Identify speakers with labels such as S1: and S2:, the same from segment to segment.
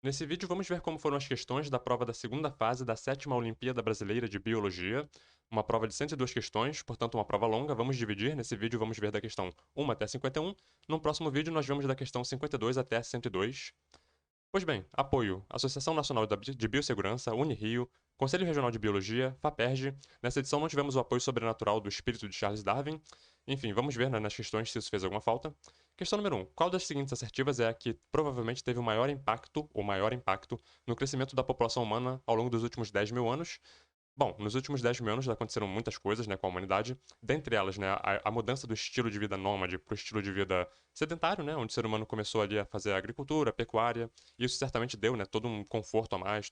S1: Nesse vídeo, vamos ver como foram as questões da prova da segunda fase da 7ª Olimpíada Brasileira de Biologia. Uma prova de 102 questões, portanto uma prova longa. Vamos dividir. Nesse vídeo, vamos ver da questão 1 até 51. No próximo vídeo, nós vamos da questão 52 até 102. Pois bem, apoio: Associação Nacional de Biossegurança, Unirio, Conselho Regional de Biologia, FAPERJ. Nessa edição não tivemos o apoio sobrenatural do espírito de Charles Darwin. Enfim, vamos ver, né, nas questões se isso fez alguma falta. Questão número 1. Qual das seguintes assertivas é a que provavelmente teve o maior impacto no crescimento da população humana ao longo dos últimos 10 mil anos? Bom, nos últimos 10 mil anos aconteceram muitas coisas, né, com a humanidade, dentre elas, né, a mudança do estilo de vida nômade para o estilo de vida sedentário, né, onde o ser humano começou ali a fazer agricultura, pecuária, e isso certamente deu, né, todo um conforto a mais,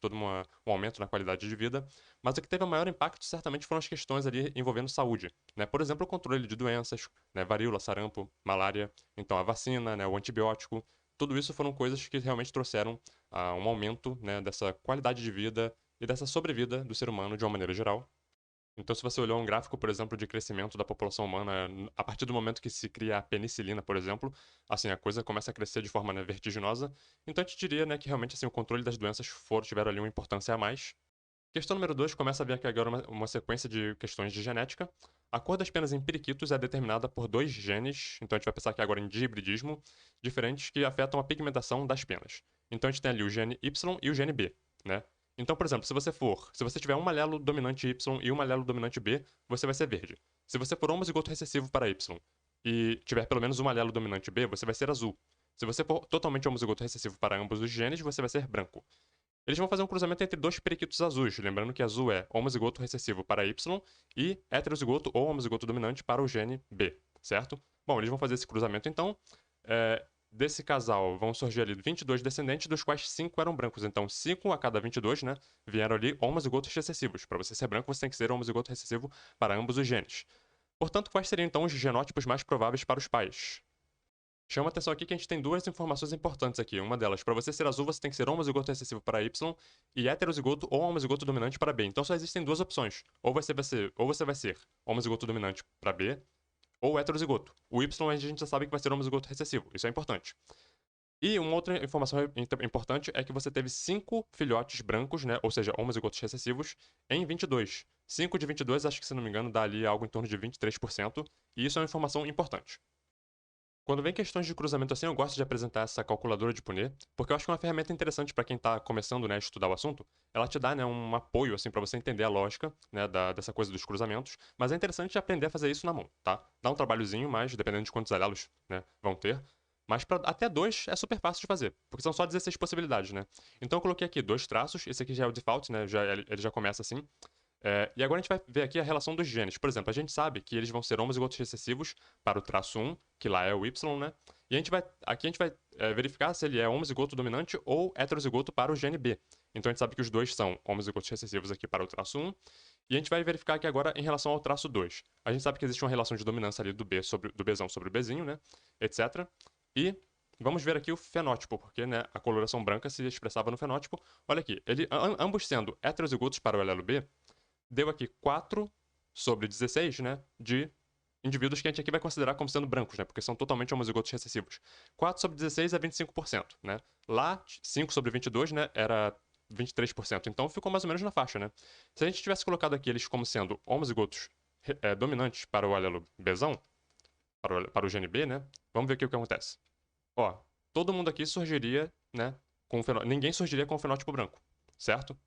S1: um aumento na qualidade de vida, mas o que teve o maior impacto certamente foram as questões ali envolvendo saúde, né, por exemplo, o controle de doenças, né, varíola, sarampo, malária, então a vacina, né, o antibiótico, tudo isso foram coisas que realmente trouxeram um aumento, né, dessa qualidade de vida e dessa sobrevida do ser humano de uma maneira geral. Então, se você olhar um gráfico, por exemplo, de crescimento da população humana, a partir do momento que se cria a penicilina, por exemplo, assim, a coisa começa a crescer de forma, né, vertiginosa. Então, a gente diria, né, que realmente assim, o controle das doenças tiveram ali uma importância a mais. Questão número 2 começa a ver aqui agora uma sequência de questões de genética. A cor das penas em periquitos é determinada por dois genes, então a gente vai pensar aqui agora em dihibridismo, diferentes que afetam a pigmentação das penas. Então a gente tem ali o gene Y e o gene B, né? Então, por exemplo, se você tiver um alelo dominante Y e um alelo dominante B, você vai ser verde. Se você for homozigoto recessivo para Y e tiver pelo menos um alelo dominante B, você vai ser azul. Se você for totalmente homozigoto recessivo para ambos os genes, você vai ser branco. Eles vão fazer um cruzamento entre dois periquitos azuis, lembrando que azul é homozigoto recessivo para Y e heterozigoto ou homozigoto dominante para o gene B, certo? Bom, eles vão fazer esse cruzamento então. Desse casal vão surgir ali 22 descendentes, dos quais 5 eram brancos. Então, 5 a cada 22, né, vieram ali homozigotos recessivos. Para você ser branco, você tem que ser homozigoto recessivo para ambos os genes. Portanto, quais seriam então os genótipos mais prováveis para os pais? Chama atenção aqui que a gente tem duas informações importantes aqui. Uma delas, para você ser azul, você tem que ser homozigoto recessivo para Y e heterozigoto ou homozigoto dominante para B. Então só existem duas opções. Ou você vai ser homozigoto dominante para B ou heterozigoto. O Y a gente já sabe que vai ser homozigoto recessivo. Isso é importante. E uma outra informação importante é que você teve 5 filhotes brancos, né? Ou seja, homozigotos recessivos, em 22. 5 de 22, acho que se não me engano, dá ali algo em torno de 23%. E isso é uma informação importante. Quando vem questões de cruzamento assim, eu gosto de apresentar essa calculadora de Punnett, porque eu acho que é uma ferramenta interessante para quem está começando, né, a estudar o assunto. Ela te dá, né, um apoio assim para você entender a lógica, né, dessa coisa dos cruzamentos, mas é interessante aprender a fazer isso na mão, tá? Dá um trabalhozinho, mas dependendo de quantos alelos, né, vão ter. Mas para até dois é super fácil de fazer, porque são só 16 possibilidades, né? Então eu coloquei aqui dois traços, esse aqui já é o default, né? Ele já começa assim. E agora a gente vai ver aqui a relação dos genes. Por exemplo, a gente sabe que eles vão ser homozigotos recessivos para o traço 1, que lá é o Y, né? E aqui a gente vai verificar se ele é homozigoto dominante ou heterozigoto para o gene B. Então a gente sabe que os dois são homozigotos recessivos aqui para o traço 1. E a gente vai verificar aqui agora em relação ao traço 2. A gente sabe que existe uma relação de dominância ali do Bzão sobre o Bzinho, né? Etc. E vamos ver aqui o fenótipo, porque né, a coloração branca se expressava no fenótipo. Olha aqui, ambos sendo heterozigotos para o alelo B, deu aqui 4 sobre 16, né, de indivíduos que a gente aqui vai considerar como sendo brancos, né, porque são totalmente homozigotos recessivos. 4 sobre 16 é 25%, né? Lá, 5 sobre 22, né, era 23%. Então ficou mais ou menos na faixa, né? Se a gente tivesse colocado aqui eles como sendo homozigotos dominantes para o alelo Bzão, para o gene B, né? Vamos ver aqui o que acontece. Ó, todo mundo aqui surgiria, né, ninguém surgiria com o fenótipo branco, certo?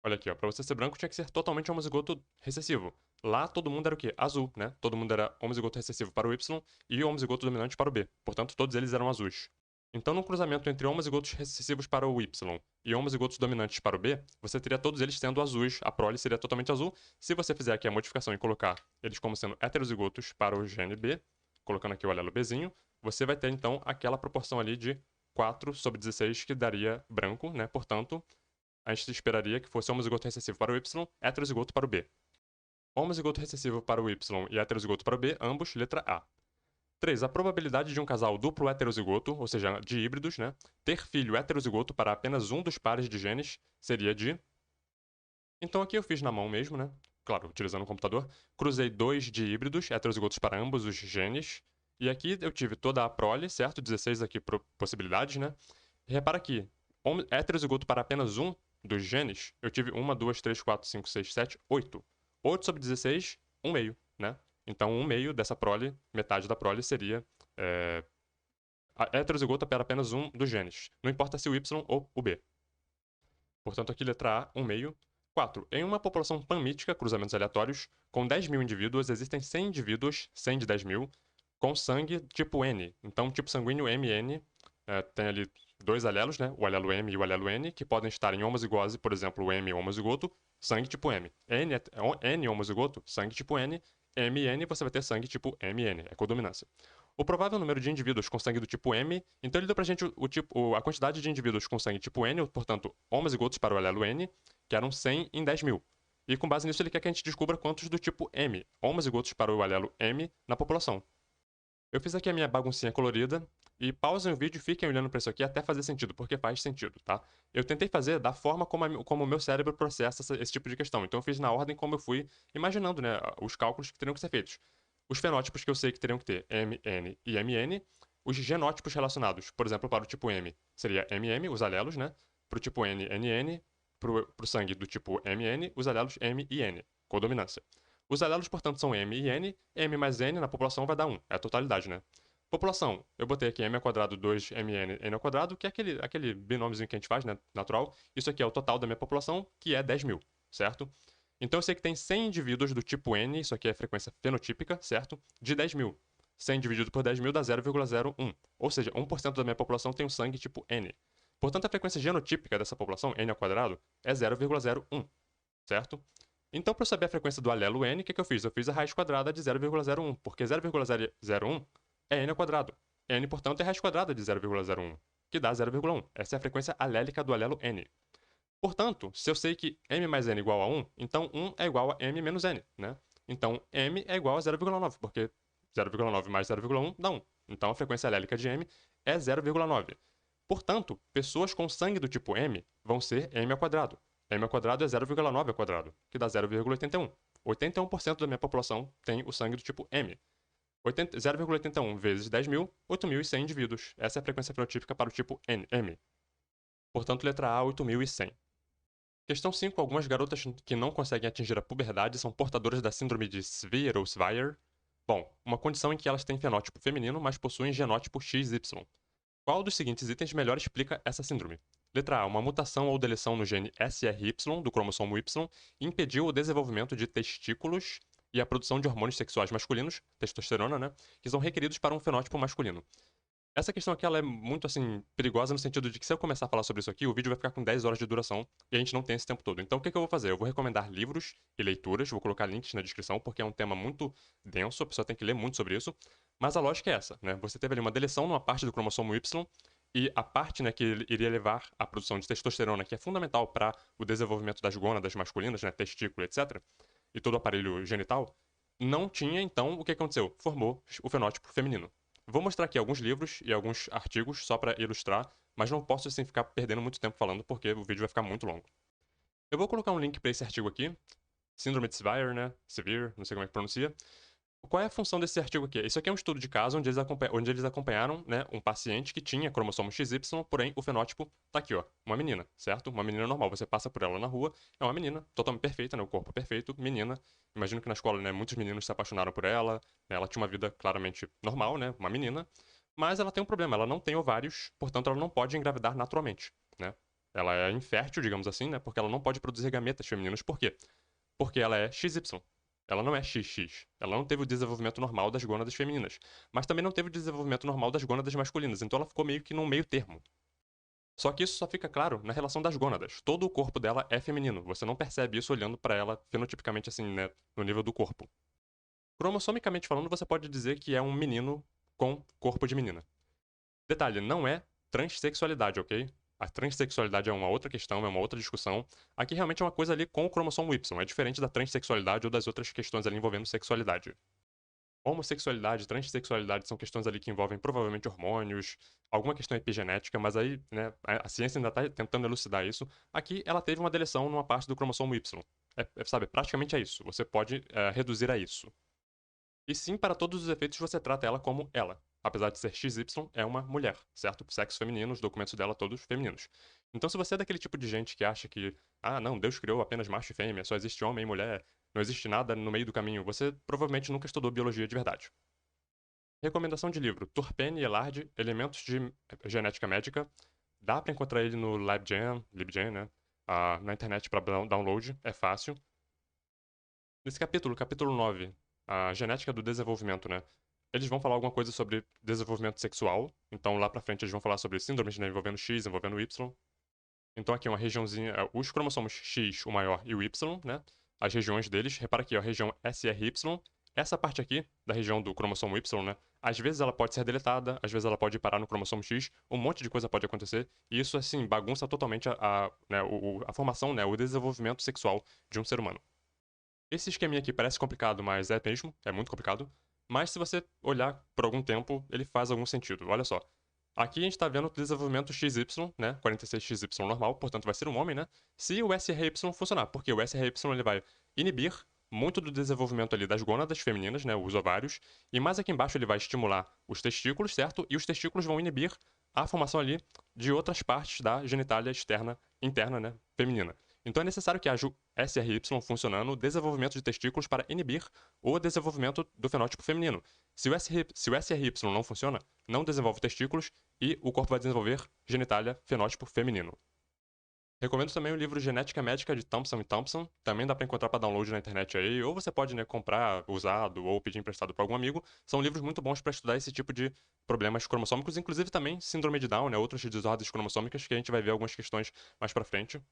S1: Olha aqui, ó. Pra você ser branco tinha que ser totalmente homozigoto recessivo. Lá todo mundo era o quê? Azul, né? Todo mundo era homozigoto recessivo para o Y e homozigoto dominante para o B. Portanto, todos eles eram azuis. Então, no cruzamento entre homozigotos recessivos para o Y e homozigotos dominantes para o B, você teria todos eles sendo azuis. A prole seria totalmente azul. Se você fizer aqui a modificação e colocar eles como sendo heterozigotos para o gene B, colocando aqui o alelo Bzinho, você vai ter então aquela proporção ali de 4 sobre 16 que daria branco, né? Portanto, a gente esperaria que fosse homozigoto recessivo para o Y, heterozigoto para o B. Homozigoto recessivo para o Y e heterozigoto para o B, ambos letra A. 3. A probabilidade de um casal duplo heterozigoto, ou seja, de híbridos, né, ter filho heterozigoto para apenas um dos pares de genes seria de... Então aqui eu fiz na mão mesmo, né? Claro, utilizando o computador. Cruzei dois de híbridos heterozigotos para ambos os genes. E aqui eu tive toda a prole, certo? 16 aqui possibilidades, né? E repara aqui, heterozigoto para apenas um dos genes, eu tive 1, 2, 3, 4, 5, 6, 7, 8. 8 sobre 16, 1 meio, né? Então, 1 meio dessa prole, metade da prole, seria heterozigota para apenas um dos genes. Não importa se o Y ou o B. Portanto, aqui letra A, 1 meio. 4. Em uma população panmítica, cruzamentos aleatórios, com 10 mil indivíduos, existem 100 indivíduos, 100 de 10 mil, com sangue tipo N. Então, tipo sanguíneo MN, tem ali dois alelos, né? O alelo M e o alelo N, que podem estar em homozigose, por exemplo, o M homozigoto, sangue tipo M. N homozigoto, sangue tipo N. MN, você vai ter sangue tipo MN, é codominância. O provável número de indivíduos com sangue do tipo M, então ele deu pra gente a quantidade de indivíduos com sangue tipo N, portanto, homozigotos para o alelo N, que eram 100 em 10 mil. E com base nisso, ele quer que a gente descubra quantos do tipo M, homozigotos para o alelo M, na população. Eu fiz aqui a minha baguncinha colorida, e pausem o vídeo e fiquem olhando para isso aqui até fazer sentido, porque faz sentido, tá? Eu tentei fazer da forma como o meu cérebro processa esse tipo de questão. Então eu fiz na ordem como eu fui imaginando, né, os cálculos que teriam que ser feitos. Os fenótipos que eu sei que teriam que ter M, N e MN. Os genótipos relacionados, por exemplo, para o tipo M, seria MM, os alelos, né? Para o tipo N, NN. Para o sangue do tipo MN, os alelos M e N, codominância. Os alelos, portanto, são M e N. M mais N na população vai dar 1, é a totalidade, né? População, eu botei aqui m ao quadrado 2mn n ao quadrado, que é aquele binômiozinho que a gente faz, né, natural. Isso aqui é o total da minha população, que é 10 mil, certo? Então eu sei que tem 100 indivíduos do tipo N, isso aqui é frequência fenotípica, certo? De 10 mil. 100 dividido por 10 mil dá 0,01. Ou seja, 1% da minha população tem um sangue tipo N. Portanto, a frequência genotípica dessa população, N ao quadrado, é 0,01, certo? Então, para eu saber a frequência do alelo N, o que eu fiz? Eu fiz a raiz quadrada de 0,01, porque 0,01 é N ao quadrado. N, portanto, é a raiz quadrada de 0,01, que dá 0,1. Essa é a frequência alélica do alelo N. Portanto, se eu sei que M mais N é igual a 1, então 1 é igual a M menos N, né? Então, M é igual a 0,9, porque 0,9 mais 0,1 dá 1. Então, a frequência alélica de M é 0,9. Portanto, pessoas com sangue do tipo M vão ser M ao quadrado. M ao quadrado é 0,9 ao quadrado, que dá 0,81. 81% da minha população tem o sangue do tipo M. 0,81 vezes 10 mil, 8.100 indivíduos. Essa é a frequência fenotípica para o tipo M. Portanto, letra A, 8.100. Questão 5. Algumas garotas que não conseguem atingir a puberdade são portadoras da síndrome de Swyer ou Swyer. Bom, uma condição em que elas têm fenótipo feminino, mas possuem genótipo XY. Qual dos seguintes itens melhor explica essa síndrome? Letra A. Uma mutação ou deleção no gene SRY do cromossomo Y impediu o desenvolvimento de testículos e a produção de hormônios sexuais masculinos, testosterona, né, que são requeridos para um fenótipo masculino. Essa questão aqui ela é muito assim perigosa no sentido de que se eu começar a falar sobre isso aqui, o vídeo vai ficar com 10 horas de duração e a gente não tem esse tempo todo. Então o que eu vou fazer? Eu vou recomendar livros e leituras, vou colocar links na descrição porque é um tema muito denso, a pessoa tem que ler muito sobre isso. Mas a lógica é essa, né? Você teve ali uma deleção numa parte do cromossomo Y e a parte, né, que iria levar à produção de testosterona, que é fundamental para o desenvolvimento das gônadas masculinas, né, testículo, etc, e todo o aparelho genital, não tinha, então, o que aconteceu? Formou o fenótipo feminino. Vou mostrar aqui alguns livros e alguns artigos só para ilustrar, mas não posso assim ficar perdendo muito tempo falando porque o vídeo vai ficar muito longo. Eu vou colocar um link para esse artigo aqui, Síndrome de Swyer, né? Severe, não sei como é que pronuncia. Qual é a função desse artigo aqui? Isso aqui é um estudo de caso onde eles acompanharam, né, um paciente que tinha cromossomo XY, porém o fenótipo tá aqui, ó, uma menina, certo? Uma menina normal. Você passa por ela na rua, é uma menina, totalmente perfeita, né, o corpo perfeito, menina. Imagino que na escola, né, muitos meninos se apaixonaram por ela, né, ela tinha uma vida claramente normal, né, uma menina, mas ela tem um problema, ela não tem ovários, portanto ela não pode engravidar naturalmente, né? Ela é infértil, digamos assim, né, porque ela não pode produzir gametas femininos. Por quê? Porque ela é XY. Ela não é XX. Ela não teve o desenvolvimento normal das gônadas femininas. Mas também não teve o desenvolvimento normal das gônadas masculinas. Então ela ficou meio que num meio termo. Só que isso só fica claro na relação das gônadas. Todo o corpo dela é feminino. Você não percebe isso olhando para ela fenotipicamente assim, né, no nível do corpo. Cromossomicamente falando, você pode dizer que é um menino com corpo de menina. Detalhe, não é transexualidade, ok? A transexualidade é uma outra questão, é uma outra discussão. Aqui realmente é uma coisa ali com o cromossomo Y. É diferente da transexualidade ou das outras questões ali envolvendo sexualidade. Homossexualidade, transexualidade são questões ali que envolvem provavelmente hormônios, alguma questão epigenética, mas aí, né, a ciência ainda está tentando elucidar isso. Aqui ela teve uma deleção numa parte do cromossomo Y. Sabe, praticamente é isso. Você pode reduzir a isso. E sim, para todos os efeitos, você trata ela como ela. Apesar de ser XY, é uma mulher, certo? Sexo feminino, os documentos dela todos femininos. Então, se você é daquele tipo de gente que acha que, ah, não, Deus criou apenas macho e fêmea, só existe homem e mulher, não existe nada no meio do caminho, você provavelmente nunca estudou biologia de verdade. Recomendação de livro: Turpeni e Elard, Elementos de Genética Médica. Dá pra encontrar ele no LibGen, né? Na internet para download, é fácil. Nesse capítulo 9, a genética do desenvolvimento, né? Eles vão falar alguma coisa sobre desenvolvimento sexual. Então, lá pra frente, eles vão falar sobre síndromes, né, envolvendo X, envolvendo Y. Então, aqui é uma regiãozinha. Os cromossomos X, o maior, e o Y, né? As regiões deles. Repara aqui, ó, a região SRY. Essa parte aqui, da região do cromossomo Y, né? Às vezes ela pode ser deletada, às vezes ela pode parar no cromossomo X, um monte de coisa pode acontecer. E isso, assim, bagunça totalmente né, a formação, né? O desenvolvimento sexual de um ser humano. Esse esqueminha aqui parece complicado, mas é mesmo, é muito complicado. Mas se você olhar por algum tempo, ele faz algum sentido. Olha só. Aqui a gente está vendo o desenvolvimento XY, né? 46XY normal, portanto vai ser um homem, né? Se o SRY funcionar, porque o SRY ele vai inibir muito do desenvolvimento ali das gônadas femininas, né? Os ovários. E mais aqui embaixo ele vai estimular os testículos, certo? E os testículos vão inibir a formação ali de outras partes da genitália interna, né? Feminina. Então é necessário que haja o SRY funcionando o desenvolvimento de testículos para inibir o desenvolvimento do fenótipo feminino. Se o SRY não funciona, não desenvolve testículos e o corpo vai desenvolver genitália fenótipo feminino. Recomendo também o livro Genética Médica de Thompson e Thompson. Também dá para encontrar para download na internet aí, ou você pode, né, comprar usado ou pedir emprestado para algum amigo. São livros muito bons para estudar esse tipo de problemas cromossômicos, inclusive também síndrome de Down, né, outras desordens cromossômicas que a gente vai ver algumas questões mais para frente.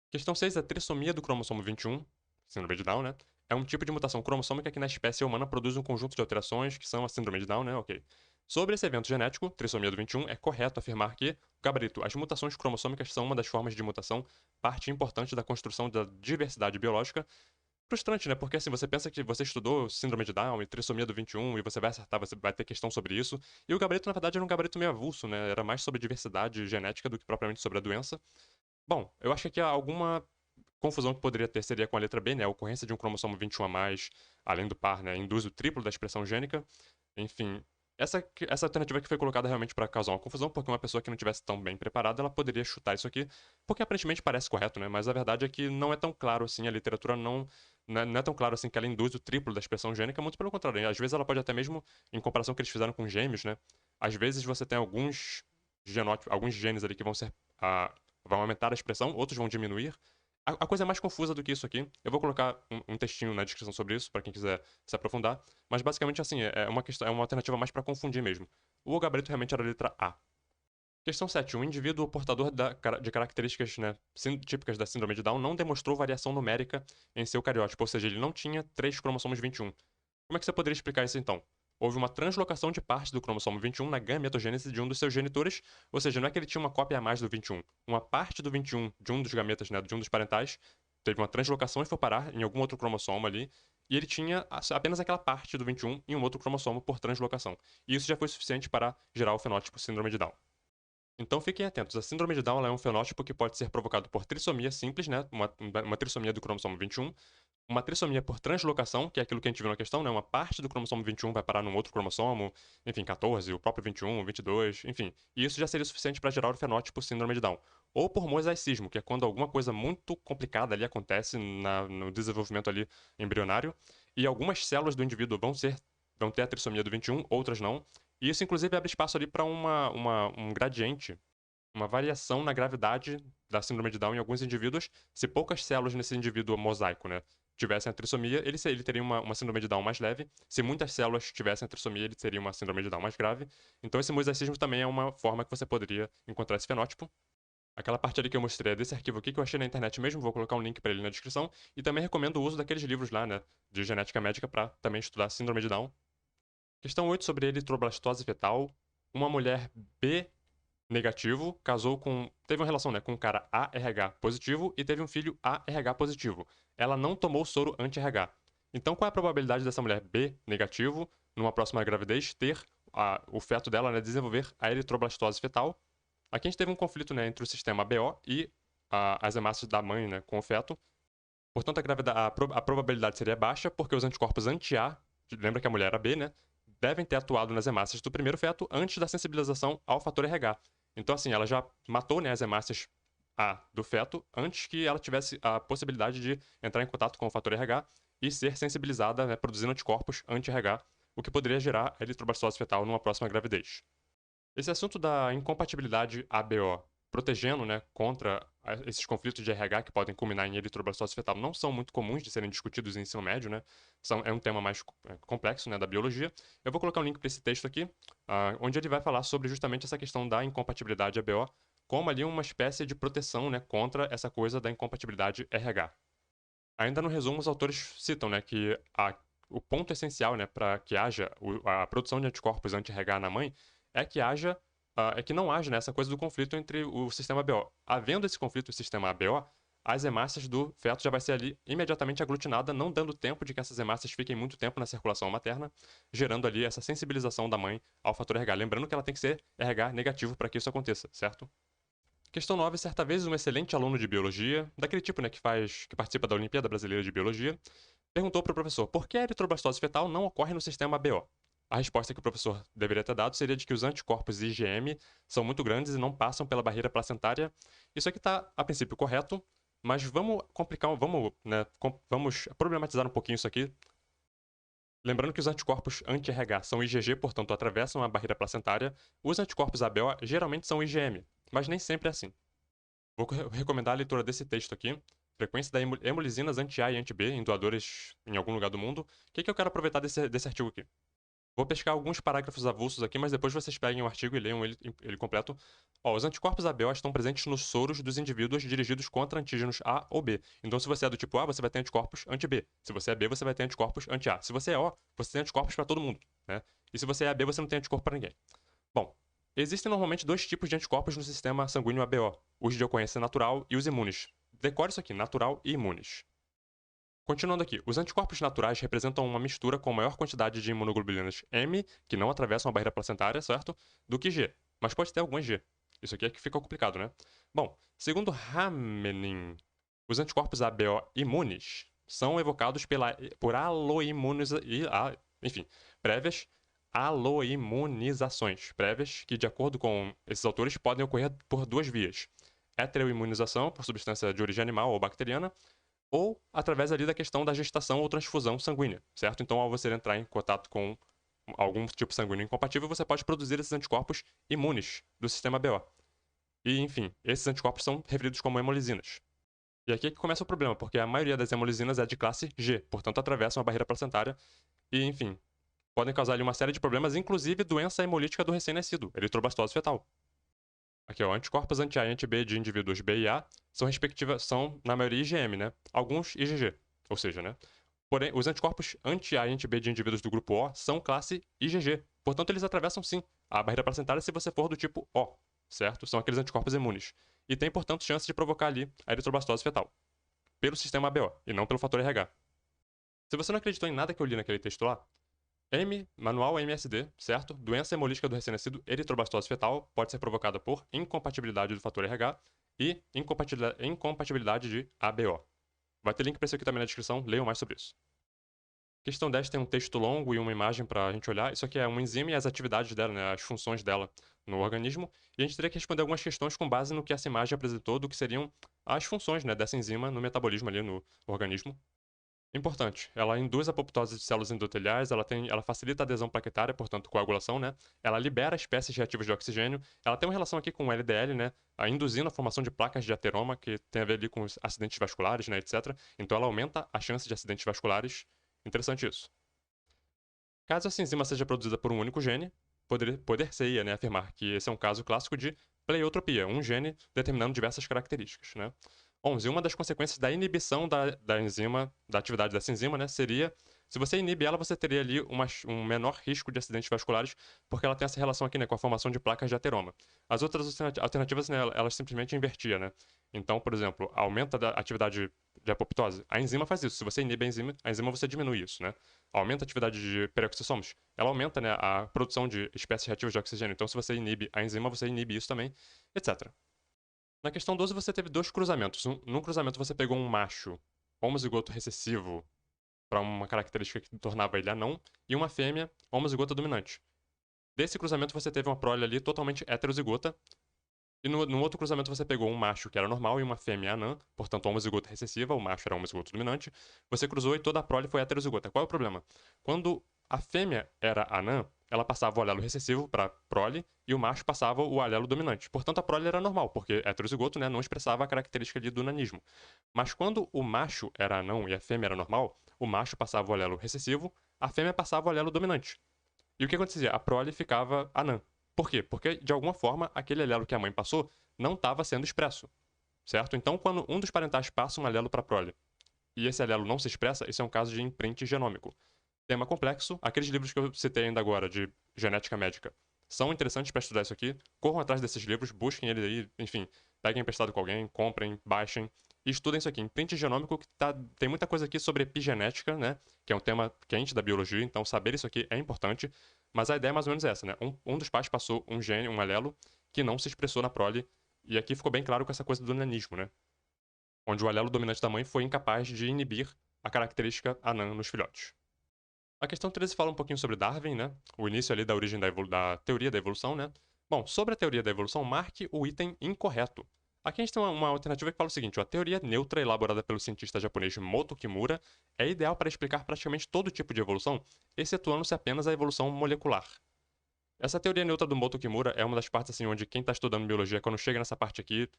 S1: Questão 6, a trissomia do cromossomo 21, síndrome de Down, né? É um tipo de mutação cromossômica que na espécie humana produz um conjunto de alterações que são a síndrome de Down, né? Ok. Sobre esse evento genético, trissomia do 21, é correto afirmar que, gabarito, as mutações cromossômicas são uma das formas de mutação, parte importante da construção da diversidade biológica. Frustrante, né? Porque assim, você pensa que você estudou síndrome de Down e trissomia do 21 e você vai acertar, você vai ter questão sobre isso. E o gabarito, na verdade, era um gabarito meio avulso, né? Era mais sobre diversidade genética do que propriamente sobre a doença. Bom, eu acho que aqui há alguma confusão que poderia ter seria com a letra B, né? A ocorrência de um cromossomo 21 a mais, além do par, né? Induz o triplo da expressão gênica. Enfim, essa alternativa que foi colocada realmente para causar uma confusão, porque uma pessoa que não tivesse tão bem preparada, ela poderia chutar isso aqui, porque aparentemente parece correto, né? Mas a verdade é que não é tão claro assim, a literatura não é tão claro assim que ela induz o triplo da expressão gênica, muito pelo contrário. Às vezes ela pode até mesmo, em comparação com o que eles fizeram com gêmeos, né? Às vezes você tem alguns genótipos, alguns genes ali que vão aumentar a expressão, outros vão diminuir. A coisa é mais confusa do que isso aqui. Eu vou colocar um textinho na descrição sobre isso, para quem quiser se aprofundar. Mas basicamente, assim, é uma questão, é uma alternativa mais para confundir mesmo. O gabarito realmente era a letra A. Questão 7. Um indivíduo portador de características, né, típicas da síndrome de Down não demonstrou variação numérica em seu cariótipo, ou seja, ele não tinha 3 cromossomos 21. Como é que você poderia explicar isso então? Houve uma translocação de parte do cromossomo 21 na gametogênese de um dos seus genitores, ou seja, não é que ele tinha uma cópia a mais do 21. Uma parte do 21 de um dos gametas, né, de um dos parentais, teve uma translocação e foi parar em algum outro cromossomo ali, e ele tinha apenas aquela parte do 21 em um outro cromossomo por translocação. E isso já foi suficiente para gerar o fenótipo síndrome de Down. Então fiquem atentos, a síndrome de Down é um fenótipo que pode ser provocado por trissomia simples, né, uma trissomia do cromossomo 21, uma trissomia por translocação, que é aquilo que a gente viu na questão, né? Uma parte do cromossomo 21 vai parar num outro cromossomo, enfim, 14, o próprio 21, 22, enfim. E isso já seria suficiente para gerar o fenótipo síndrome de Down. Ou por mosaicismo, que é quando alguma coisa muito complicada ali acontece no desenvolvimento ali embrionário, e algumas células do indivíduo vão ter a trissomia do 21, outras não. E isso, inclusive, abre espaço ali para um gradiente, uma variação na gravidade da síndrome de Down em alguns indivíduos. Se poucas células nesse indivíduo mosaico, né, tivessem a trissomia, ele teria uma síndrome de Down mais leve. Se muitas células tivessem a trissomia, ele teria uma síndrome de Down mais grave. Então esse mosaicismo também é uma forma que você poderia encontrar esse fenótipo. Aquela parte ali que eu mostrei é desse arquivo aqui que eu achei na internet mesmo, vou colocar um link para ele na descrição. E também recomendo o uso daqueles livros lá, né, de genética médica para também estudar síndrome de Down. Questão 8 sobre eritroblastose fetal. Uma mulher B negativo, teve uma relação, né, com um cara ARH positivo e teve um filho ARH positivo. Ela não tomou soro anti-RH. Então, qual é a probabilidade dessa mulher B negativo, numa próxima gravidez, ter o feto dela, né, desenvolver a eritroblastose fetal? Aqui a gente teve um conflito, né, entre o sistema ABO e as hemácias da mãe, né, com o feto. Portanto, a probabilidade seria baixa, porque os anticorpos anti-A, lembra que a mulher era B, né, devem ter atuado nas hemácias do primeiro feto antes da sensibilização ao fator RH. Então, assim, ela já matou, né, as hemácias A do feto antes que ela tivesse a possibilidade de entrar em contato com o fator RH e ser sensibilizada, né, produzindo anticorpos anti-RH, o que poderia gerar a eritroblastose fetal numa próxima gravidez. Esse assunto da incompatibilidade ABO, protegendo, né, contra esses conflitos de RH que podem culminar em eritroblastose fetal, não são muito comuns de serem discutidos em ensino médio, né? É um tema mais complexo, né, da biologia. Eu vou colocar um link para esse texto aqui, onde ele vai falar sobre justamente essa questão da incompatibilidade ABO, como ali uma espécie de proteção, né, contra essa coisa da incompatibilidade RH. Ainda no resumo, os autores citam, né, que o ponto essencial, né, para que haja a produção de anticorpos anti-RH na mãe é que é que não haja, né, essa coisa do conflito entre o sistema ABO. Havendo esse conflito no sistema ABO, as hemácias do feto já vai ser ali imediatamente aglutinada, não dando tempo de que essas hemácias fiquem muito tempo na circulação materna, gerando ali essa sensibilização da mãe ao fator RH. Lembrando que ela tem que ser RH negativo para que isso aconteça, certo? Questão 9. Certa vez, um excelente aluno de biologia, daquele tipo, né, que participa da Olimpíada Brasileira de Biologia, perguntou para o professor por que a eritroblastose fetal não ocorre no sistema ABO. A resposta que o professor deveria ter dado seria de que os anticorpos IgM são muito grandes e não passam pela barreira placentária. Isso aqui está, a princípio, correto, mas vamos complicar, vamos problematizar um pouquinho isso aqui. Lembrando que os anticorpos anti-RH são IgG, portanto atravessam a barreira placentária. Os anticorpos ABO geralmente são IgM, mas nem sempre é assim. Vou recomendar a leitura desse texto aqui. Frequência da hemolisinas anti-A e anti-B em doadores em algum lugar do mundo. O que eu quero aproveitar desse artigo aqui? Vou pescar alguns parágrafos avulsos aqui, mas depois vocês peguem o artigo e leiam ele completo. Ó, os anticorpos ABO estão presentes nos soros dos indivíduos dirigidos contra antígenos A ou B. Então, se você é do tipo A, você vai ter anticorpos anti-B. Se você é B, você vai ter anticorpos anti-A. Se você é O, você tem anticorpos para todo mundo, né? E se você é AB, você não tem anticorpo para ninguém. Bom, existem normalmente dois tipos de anticorpos no sistema sanguíneo ABO: os de ocorrência natural e os imunes. Decore isso aqui, natural e imunes. Continuando aqui, os anticorpos naturais representam uma mistura com maior quantidade de imunoglobulinas M, que não atravessam a barreira placentária, certo? Do que G, mas pode ter algumas G. Isso aqui é que fica complicado, né? Bom, segundo Hamening, os anticorpos ABO imunes são evocados por enfim, prévias aloimunizações prévias que, de acordo com esses autores, podem ocorrer por duas vias: heteroimunização por substância de origem animal ou bacteriana, ou através ali da questão da gestação ou transfusão sanguínea, certo? Então, ao você entrar em contato com algum tipo sanguíneo incompatível, você pode produzir esses anticorpos imunes do sistema BO. E, enfim, esses anticorpos são referidos como hemolisinas. E aqui é que começa o problema, porque a maioria das hemolisinas é de classe G, portanto atravessam a barreira placentária e, enfim, podem causar ali uma série de problemas, inclusive doença hemolítica do recém-nascido, eritroblastose fetal. Aqui, ó, anticorpos anti-A e anti-B de indivíduos B e A são na maioria IgM, né? Alguns IgG, ou seja, né? Porém, os anticorpos anti-A e anti-B de indivíduos do grupo O são classe IgG. Portanto, eles atravessam sim a barreira placentária se você for do tipo O, certo? São aqueles anticorpos imunes. E tem, portanto, chance de provocar ali a eritroblastose fetal, pelo sistema ABO, e não pelo fator RH. Se você não acreditou em nada que eu li naquele texto lá, manual MSD, certo? Doença hemolítica do recém-nascido, eritroblastose fetal, pode ser provocada por incompatibilidade do fator RH e incompatibilidade de ABO. Vai ter link para isso aqui também na descrição, leiam mais sobre isso. Questão 10 tem um texto longo e uma imagem para a gente olhar. Isso aqui é uma enzima e as atividades dela, né, as funções dela no organismo. E a gente teria que responder algumas questões com base no que essa imagem apresentou do que seriam as funções, né, dessa enzima no metabolismo ali no organismo. Importante, ela induz a apoptose de células endoteliais, ela facilita a adesão plaquetária, portanto coagulação, né? Ela libera espécies reativas de oxigênio. Ela tem uma relação aqui com o LDL, né? Induzindo a formação de placas de ateroma, que tem a ver ali com os acidentes vasculares, né, etc. Então ela aumenta a chance de acidentes vasculares. Interessante isso. Caso essa enzima seja produzida por um único gene, poder-se-ia, né, afirmar que esse é um caso clássico de pleiotropia, um gene determinando diversas características, né? 11. Uma das consequências da inibição da enzima, da atividade dessa enzima, né, seria, se você inibe ela, você teria ali um menor risco de acidentes vasculares, porque ela tem essa relação aqui, né, com a formação de placas de ateroma. As outras alternativas, né, elas simplesmente invertiam, né? Então, por exemplo, aumenta a atividade de apoptose. A enzima faz isso. Se você inibe a enzima você diminui isso, né? Aumenta a atividade de peroxissomos. Ela aumenta, né, a produção de espécies reativas de oxigênio. Então, se você inibe a enzima, você inibe isso também, etc. Na questão 12, você teve dois cruzamentos. Num cruzamento, você pegou um macho homozigoto recessivo para uma característica que tornava ele anão, e uma fêmea homozigota dominante. Desse cruzamento, você teve uma prole ali totalmente heterozigota, E no outro cruzamento você pegou um macho que era normal e uma fêmea anã, portanto homozigota recessiva, o macho era homozigoto dominante. Você cruzou e toda a prole foi heterozigota. Qual é o problema? Quando a fêmea era anã, ela passava o alelo recessivo para prole e o macho passava o alelo dominante. Portanto, a prole era normal, porque heterozigoto, né, não expressava a característica ali do nanismo. Mas quando o macho era anão e a fêmea era normal, o macho passava o alelo recessivo, a fêmea passava o alelo dominante. E o que acontecia? A prole ficava anã. Por quê? Porque, de alguma forma, aquele alelo que a mãe passou não estava sendo expresso, certo? Então, quando um dos parentais passa um alelo para a prole e esse alelo não se expressa, isso é um caso de imprint genômico. Tema complexo, aqueles livros que eu citei ainda agora, de genética médica, são interessantes para estudar isso aqui. Corram atrás desses livros, busquem eles aí, enfim, peguem emprestado com alguém, comprem, baixem e estudem isso aqui. Imprint genômico, tem muita coisa aqui sobre epigenética, né? Que é um tema quente da biologia, então saber isso aqui é importante. Mas a ideia é mais ou menos essa, né? Um dos pais passou um gene, um alelo, que não se expressou na prole, e aqui ficou bem claro com essa coisa do nanismo, né? Onde o alelo dominante da mãe foi incapaz de inibir a característica anã nos filhotes. A questão 13 fala um pouquinho sobre Darwin, né? O início ali da origem da teoria da evolução, né? Bom, sobre a teoria da evolução, marque o item incorreto. Aqui a gente tem uma alternativa que fala o seguinte: ó, a teoria neutra elaborada pelo cientista japonês Moto Kimura é ideal para explicar praticamente todo tipo de evolução, excetuando-se apenas a evolução molecular. Essa teoria neutra do Moto Kimura é uma das partes assim onde quem está estudando biologia, quando chega nessa parte aqui,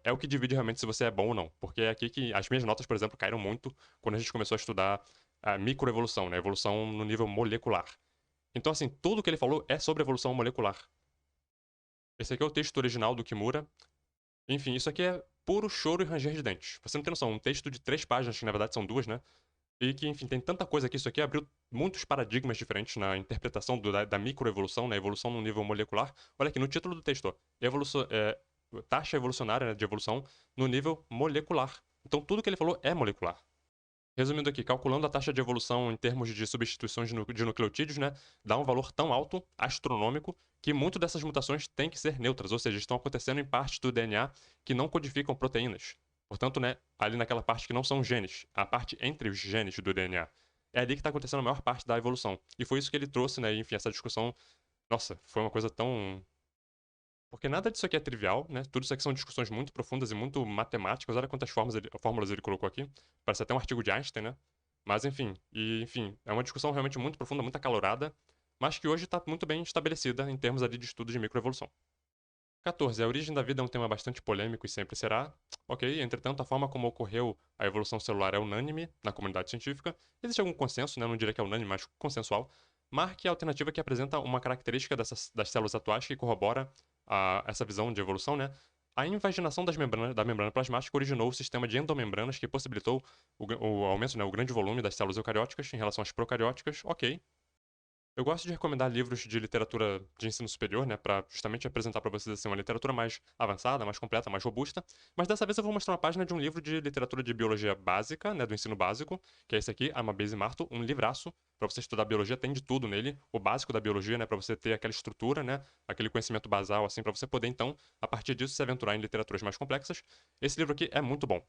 S1: é o que divide realmente se você é bom ou não. Porque é aqui que as minhas notas, por exemplo, caíram muito quando a gente começou a estudar a microevolução, né? Evolução no nível molecular. Então, assim, tudo que ele falou é sobre evolução molecular. Esse aqui é o texto original do Kimura. Enfim, isso aqui é puro choro e ranger de dentes. Pra você não ter noção, um texto de 3 páginas, que na verdade são 2, né? E que, enfim, tem tanta coisa aqui. Isso aqui abriu muitos paradigmas diferentes na interpretação da microevolução, na evolução no nível molecular. Olha aqui, no título do texto, ó, taxa evolucionária, né, de evolução no nível molecular. Então, tudo que ele falou é molecular. Resumindo aqui, calculando a taxa de evolução em termos de substituições de nucleotídeos, né, dá um valor tão alto, astronômico, que muitas dessas mutações têm que ser neutras, ou seja, estão acontecendo em partes do DNA que não codificam proteínas. Portanto, né, ali naquela parte que não são genes, a parte entre os genes do DNA. É ali que está acontecendo a maior parte da evolução. E foi isso que ele trouxe, né, enfim, essa discussão. Nossa, foi uma coisa tão. Porque nada disso aqui é trivial, né? Tudo isso aqui são discussões muito profundas e muito matemáticas. Olha quantas fórmulas ele colocou aqui. Parece até um artigo de Einstein, né? Mas enfim, é uma discussão realmente muito profunda, muito acalorada, mas que hoje está muito bem estabelecida em termos ali de estudo de microevolução. 14. A origem da vida é um tema bastante polêmico e sempre será. Ok, entretanto, a forma como ocorreu a evolução celular é unânime na comunidade científica. Existe algum consenso, né? Não diria que é unânime, mas consensual. Marque a alternativa que apresenta uma característica das células atuais que corrobora essa visão de evolução, né? A invaginação da membrana plasmática originou o sistema de endomembranas que possibilitou o aumento, né, o grande volume das células eucarióticas em relação às procarióticas. Ok. Eu gosto de recomendar livros de literatura de ensino superior, né, para justamente apresentar para vocês assim, uma literatura mais avançada, mais completa, mais robusta. Mas dessa vez eu vou mostrar uma página de um livro de literatura de biologia básica, né, do ensino básico, que é esse aqui, Amabase Marto, um livraço para você estudar biologia, tem de tudo nele, o básico da biologia, né, para você ter aquela estrutura, né, aquele conhecimento basal assim para você poder então, a partir disso, se aventurar em literaturas mais complexas. Esse livro aqui é muito bom.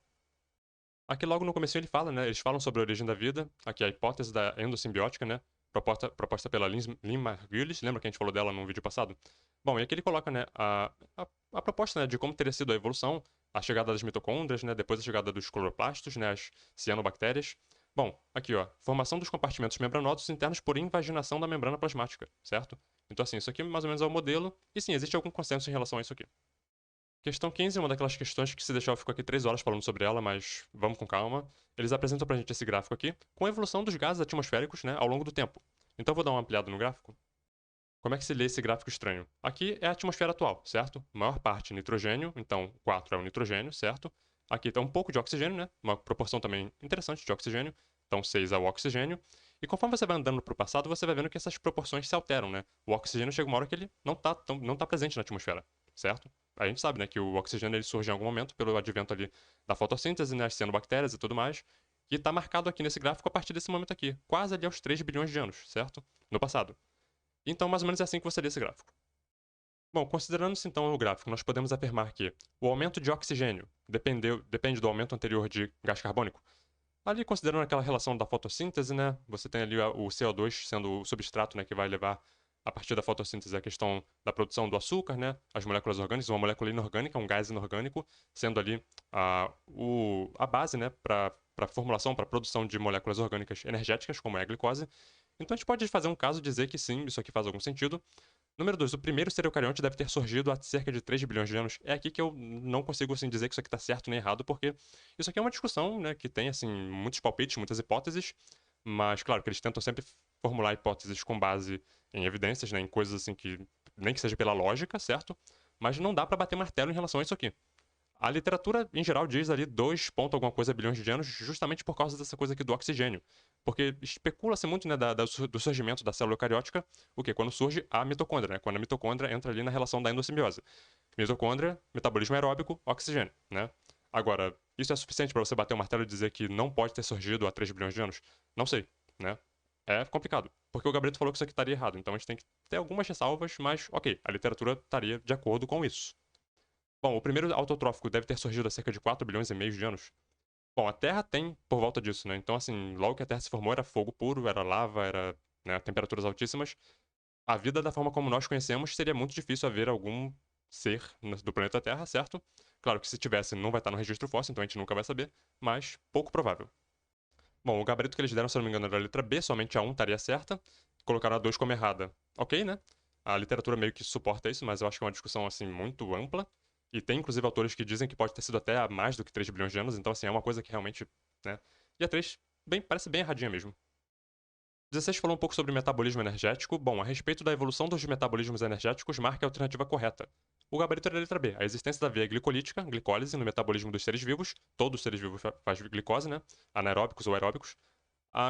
S1: Aqui logo no começo ele fala, né? Eles falam sobre a origem da vida. Aqui a hipótese da endossimbiótica, né? Proposta pela Lynn Margulis. Lembra que a gente falou dela no vídeo passado? Bom, e aqui ele coloca, né, a proposta, né, de como teria sido a evolução, a chegada das mitocôndrias, né, depois a chegada dos cloroplastos, né, as cianobactérias. Bom, aqui, ó, formação dos compartimentos membranosos internos por invaginação da membrana plasmática, certo? Então, assim, isso aqui mais ou menos é o modelo, e sim, existe algum consenso em relação a isso aqui. Questão 15 é uma daquelas questões que, se deixar, eu fico aqui 3 horas falando sobre ela, mas vamos com calma. Eles apresentam pra gente esse gráfico aqui, com a evolução dos gases atmosféricos, né, ao longo do tempo. Então eu vou dar uma ampliada no gráfico. Como é que se lê esse gráfico estranho? Aqui é a atmosfera atual, certo? Maior parte nitrogênio, então 4 é o nitrogênio, certo? Aqui tem um pouco de oxigênio, né? Uma proporção também interessante de oxigênio, então 6 é o oxigênio. E conforme você vai andando para o passado, você vai vendo que essas proporções se alteram, né? O oxigênio chega uma hora que ele não tá presente na atmosfera, certo? A gente sabe, né, que o oxigênio ele surge em algum momento pelo advento ali da fotossíntese, né, as cianobactérias e tudo mais, que está marcado aqui nesse gráfico a partir desse momento aqui, quase ali aos 3 bilhões de anos, certo? No passado. Então, mais ou menos é assim que você lê esse gráfico. Bom, considerando-se então o gráfico, nós podemos afirmar que o aumento de oxigênio depende do aumento anterior de gás carbônico. Ali, considerando aquela relação da fotossíntese, né, você tem ali o CO2 sendo o substrato, né, que vai levar
S2: a partir da fotossíntese, a questão da produção do açúcar, né? As moléculas orgânicas, uma molécula inorgânica, um gás inorgânico, sendo ali a base, né, para a formulação, para a produção de moléculas orgânicas energéticas, como é a glicose. Então a gente pode fazer um caso e dizer que sim, isso aqui faz algum sentido. Número 2, o primeiro ser eucarionte deve ter surgido há cerca de 3 bilhões de anos. É aqui que eu não consigo assim, dizer que isso aqui está certo nem errado, porque isso aqui é uma discussão, né, que tem assim, muitos palpites, muitas hipóteses, mas claro que eles tentam sempre formular hipóteses com base em evidências, né, em coisas assim que nem que seja pela lógica, certo? Mas não dá para bater martelo em relação a isso aqui. A literatura, em geral, diz ali 2 ponto alguma coisa bilhões de anos, justamente por causa dessa coisa aqui do oxigênio. Porque especula-se muito, né, do surgimento da célula eucariótica, o quê? Quando surge a mitocôndria, né? Quando a mitocôndria entra ali na relação da endossimbiose. Mitocôndria, metabolismo aeróbico, oxigênio, né? Agora, isso é suficiente para você bater o martelo e dizer que não pode ter surgido há 3 bilhões de anos? Não sei, né? É complicado. Porque o Gabrito falou que isso aqui estaria errado. Então a gente tem que ter algumas ressalvas, mas ok, a literatura estaria de acordo com isso. Bom, o primeiro autotrófico deve ter surgido há cerca de 4 bilhões e meio de anos. Bom, a Terra tem por volta disso, né? Então, assim, logo que a Terra se formou, era fogo puro, era lava, era, né, temperaturas altíssimas. A vida da forma como nós conhecemos seria muito difícil haver algum ser do planeta Terra, certo? Claro que se tivesse, não vai estar no registro fóssil, então a gente nunca vai saber, mas pouco provável. Bom, o gabarito que eles deram, se eu não me engano, era a letra B, somente a 1 estaria certa. Colocaram a 2 como errada. Ok, né? A literatura meio que suporta isso, mas eu acho que é uma discussão, assim, muito ampla. E tem, inclusive, autores que dizem que pode ter sido até há mais do que 3 bilhões de anos, então, assim, é uma coisa que realmente, né? E a 3 parece bem erradinha mesmo. 16 falou um pouco sobre metabolismo energético. Bom, a respeito da evolução dos metabolismos energéticos, marque a alternativa correta. O gabarito era a letra B. A existência da via glicolítica, glicólise, no metabolismo dos seres vivos. Todos os seres vivos fazem glicose, né? Anaeróbicos ou aeróbicos.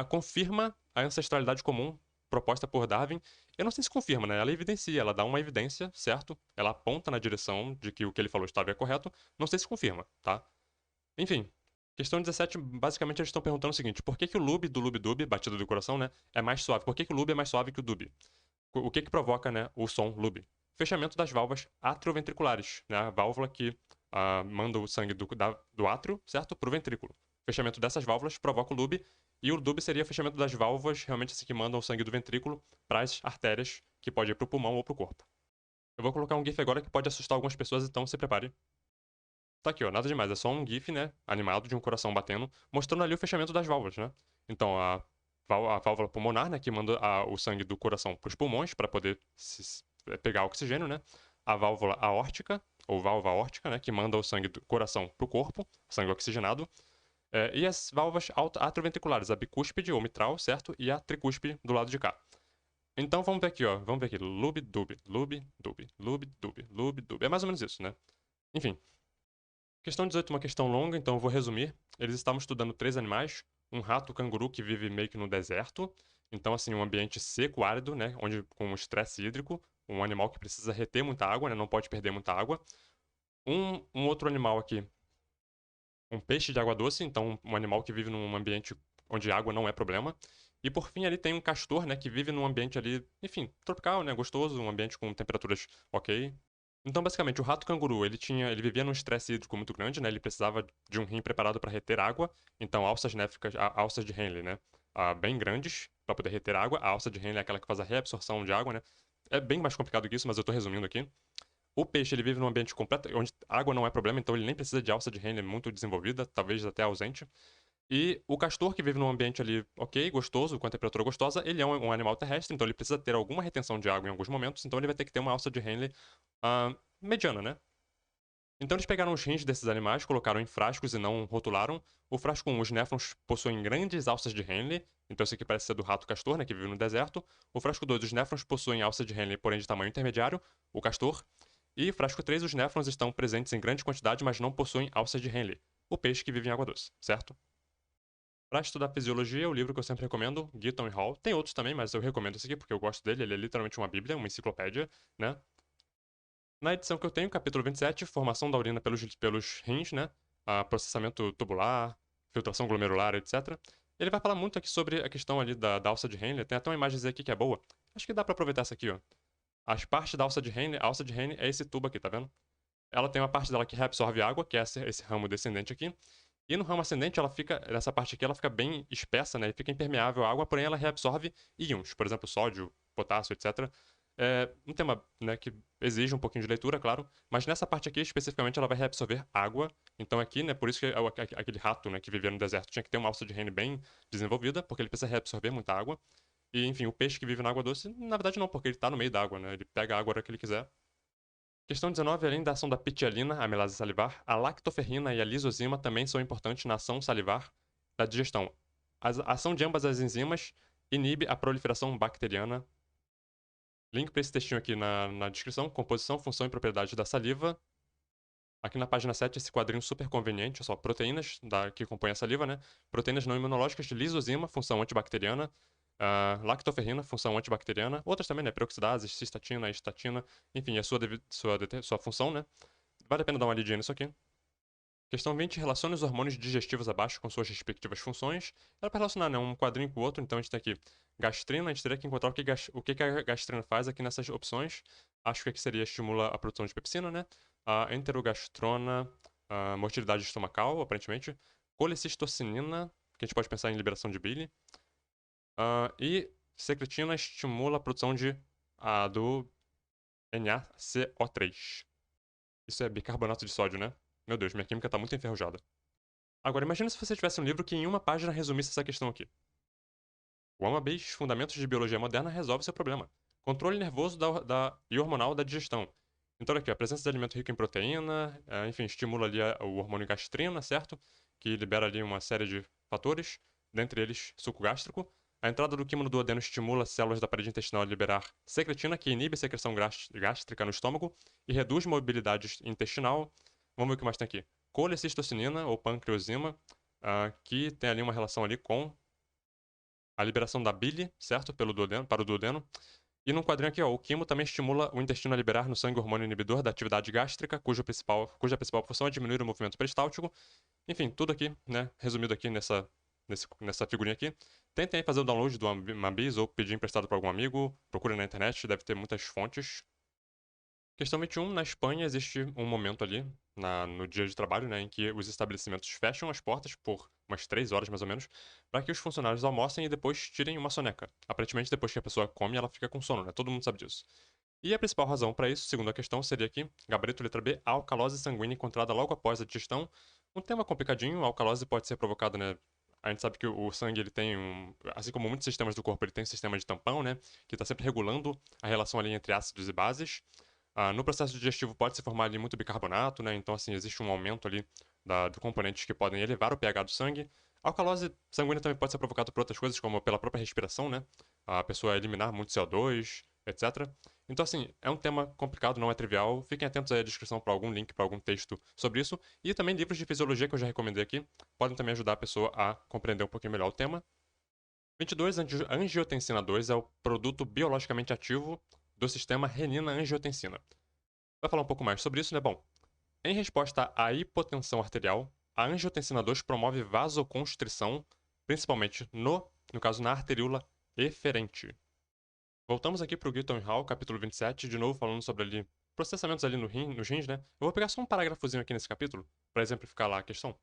S2: Confirma a ancestralidade comum proposta por Darwin. Eu não sei se confirma, né? Ela evidencia, ela dá uma evidência, certo? Ela aponta na direção de que o que ele falou estava correto. Não sei se confirma, tá? Enfim, questão 17, basicamente eles estão perguntando o seguinte: por que, que o lube do lube-dube, batida do coração, né, é mais suave? Por que, que o lube é mais suave que o dube? O que que provoca, né, o som lube? Fechamento das válvulas atrioventriculares, né, a válvula que manda o sangue do átrio, certo, para o ventrículo. Fechamento dessas válvulas provoca o lube, e o dube seria o fechamento das válvulas, realmente assim, que mandam o sangue do ventrículo para as artérias, que pode ir para o pulmão ou para o corpo. Eu vou colocar um GIF agora que pode assustar algumas pessoas, então se prepare. Tá aqui, ó, nada demais, é só um GIF, né, animado de um coração batendo, mostrando ali o fechamento das válvulas, né? Então, a válvula pulmonar, né, que manda o sangue do coração para os pulmões para poder pegar oxigênio, né? A válvula aórtica, ou válvula aórtica, né, que manda o sangue do coração para o corpo, sangue oxigenado. E as válvulas atrioventriculares, a bicúspide ou mitral, certo? E a tricúspide do lado de cá. Então vamos ver aqui, ó. Vamos ver aqui. Lube, dube, lube, dube, lube, dube, lube, dube. É mais ou menos isso, né? Enfim, questão 18 é uma questão longa, então eu vou resumir. Eles estavam estudando 3 animais. Um rato canguru que vive meio que no deserto. Então, assim, um ambiente seco, árido, né? Onde, com estresse hídrico. Um animal que precisa reter muita água, né? Não pode perder muita água. Um outro animal aqui. Um peixe de água doce. Então, um animal que vive num ambiente onde água não é problema. E por fim, ali tem um castor, né? Que vive num ambiente ali, enfim, tropical, né? Gostoso. Um ambiente com temperaturas ok. Então, basicamente, o rato canguru, ele vivia num estresse hídrico muito grande, né? Ele precisava de um rim preparado para reter água. Então, alças néficas, alças de Henle, né? Bem grandes para poder reter água. A alça de Henle é aquela que faz a reabsorção de água, né? É bem mais complicado que isso, mas eu estou resumindo aqui. O peixe, ele vive num ambiente completo, onde água não é problema, então ele nem precisa de alça de Henle muito desenvolvida, talvez até ausente. E o castor, que vive num ambiente ali ok, gostoso, com a temperatura gostosa, ele é um animal terrestre, então ele precisa ter alguma retenção de água em alguns momentos, então ele vai ter que ter uma alça de Henle mediana, né? Então eles pegaram os rins desses animais, colocaram em frascos e não rotularam. O frasco 1, os néfrons possuem grandes alças de Henle, então esse aqui parece ser do rato castor, né, que vive no deserto. O frasco 2, os néfrons possuem alça de Henle, porém de tamanho intermediário, o castor. E frasco 3, os néfrons estão presentes em grande quantidade, mas não possuem alça de Henle, o peixe que vive em água doce, certo? Para estudar fisiologia, o livro que eu sempre recomendo, Gitton e Hall. Tem outros também, mas eu recomendo esse aqui porque eu gosto dele. Ele é literalmente uma bíblia, uma enciclopédia, né? Na edição que eu tenho, capítulo 27, formação da urina pelos rins, né? Processamento tubular, filtração glomerular, etc. Ele vai falar muito aqui sobre a questão ali da alça de Henle. Tem até uma imagem aqui que é boa. Acho que dá pra aproveitar essa aqui, ó. As partes da alça de Henle, a alça de Henle é esse tubo aqui, tá vendo? Ela tem uma parte dela que reabsorve água, que é esse ramo descendente aqui. E no ramo ascendente, essa parte aqui, ela fica bem espessa, né? E fica impermeável à água, porém ela reabsorve íons, por exemplo, sódio, potássio, etc. É um tema, né, que exige um pouquinho de leitura, claro, mas nessa parte aqui, especificamente, ela vai reabsorver água. Então aqui, né, por isso que aquele rato, né, que vivia no deserto tinha que ter uma alça de Rayne bem desenvolvida, porque ele precisa reabsorver muita água. E, enfim, o peixe que vive na água doce, na verdade não, porque ele tá no meio da água, né, ele pega a água a hora que ele quiser. Questão 19, além da ação da pitialina, a amelase salivar, a lactoferrina e a lisozima também são importantes na ação salivar da digestão. A ação de ambas as enzimas inibe a proliferação bacteriana. Link para esse textinho aqui na descrição, composição, função e propriedade da saliva. Aqui na página 7, esse quadrinho super conveniente, só proteínas que compõem a saliva, né? Proteínas não imunológicas de lisozima, função antibacteriana. Lactoferrina, função antibacteriana. Outras também, né? Peroxidase, cistatina, estatina. Enfim, a sua função, né? Vale a pena dar uma lidinha nisso aqui. Questão 20. Relacione os hormônios digestivos abaixo com suas respectivas funções. Era para relacionar, né, um quadrinho com o outro, então a gente tem aqui gastrina, a gente teria que encontrar o que a gastrina faz aqui nessas opções. Acho que aqui seria estimula a produção de pepsina, né? A enterogastrona, a motilidade estomacal, aparentemente. Colecistocinina, que a gente pode pensar em liberação de bile. E secretina estimula a produção do NaCO3. Isso é bicarbonato de sódio, né? Meu Deus, minha química tá muito enferrujada. Agora, imagina se você tivesse um livro que em uma página resumisse essa questão aqui. O Amabis Fundamentos de Biologia Moderna resolve seu problema. Controle nervoso e hormonal da digestão. Então, aqui, a presença de alimento rico em proteína, enfim, estimula ali o hormônio gastrina, certo? Que libera ali uma série de fatores, dentre eles suco gástrico. A entrada do quimo no duodeno estimula as células da parede intestinal a liberar secretina, que inibe a secreção gástrica no estômago e reduz mobilidade intestinal. Vamos ver o que mais tem aqui. Colecistocinina, ou pancreosima, que tem ali uma relação ali com a liberação da bile, certo? Para o duodeno. E num quadrinho aqui, ó, o quimo também estimula o intestino a liberar no sangue o hormônio inibidor da atividade gástrica, cuja principal função é diminuir o movimento peristáltico. Enfim, tudo aqui, né? Resumido aqui nessa figurinha aqui. Tentem aí fazer o download do Amabis ou pedir emprestado para algum amigo. Procure na internet, deve ter muitas fontes. Questão 21. Na Espanha existe um momento ali, no dia de trabalho, né, em que os estabelecimentos fecham as portas por umas 3 horas mais ou menos, para que os funcionários almocem e depois tirem uma soneca. Aparentemente, depois que a pessoa come, ela fica com sono, né? Todo mundo sabe disso. E a principal razão para isso, segundo a questão, seria que, gabarito letra B, a alcalose sanguínea encontrada logo após a digestão. Um tema complicadinho, a alcalose pode ser provocada, né? A gente sabe que o sangue, ele tem assim como muitos sistemas do corpo, ele tem um sistema de tampão, né? Que está sempre regulando a relação ali entre ácidos e bases. No processo digestivo pode se formar ali muito bicarbonato, né? Então, assim, existe um aumento ali de componentes que podem elevar o pH do sangue. A alcalose sanguínea também pode ser provocada por outras coisas, como pela própria respiração, né? A pessoa eliminar muito CO2, etc. Então, assim, é um tema complicado, não é trivial. Fiquem atentos aí à descrição para algum link, para algum texto sobre isso. E também livros de fisiologia que eu já recomendei aqui podem também ajudar a pessoa a compreender um pouquinho melhor o tema. 22. Angiotensina 2 é o produto biologicamente ativo do sistema renina-angiotensina. Vai falar um pouco mais sobre isso, né? Bom, em resposta à hipotensão arterial, a angiotensina 2 promove vasoconstrição, principalmente no caso, na arteríola eferente. Voltamos aqui para o Gilton Hall, capítulo 27, de novo falando sobre ali processamentos ali nos rins, né? Eu vou pegar só um parágrafozinho aqui nesse capítulo, para exemplificar lá a questão.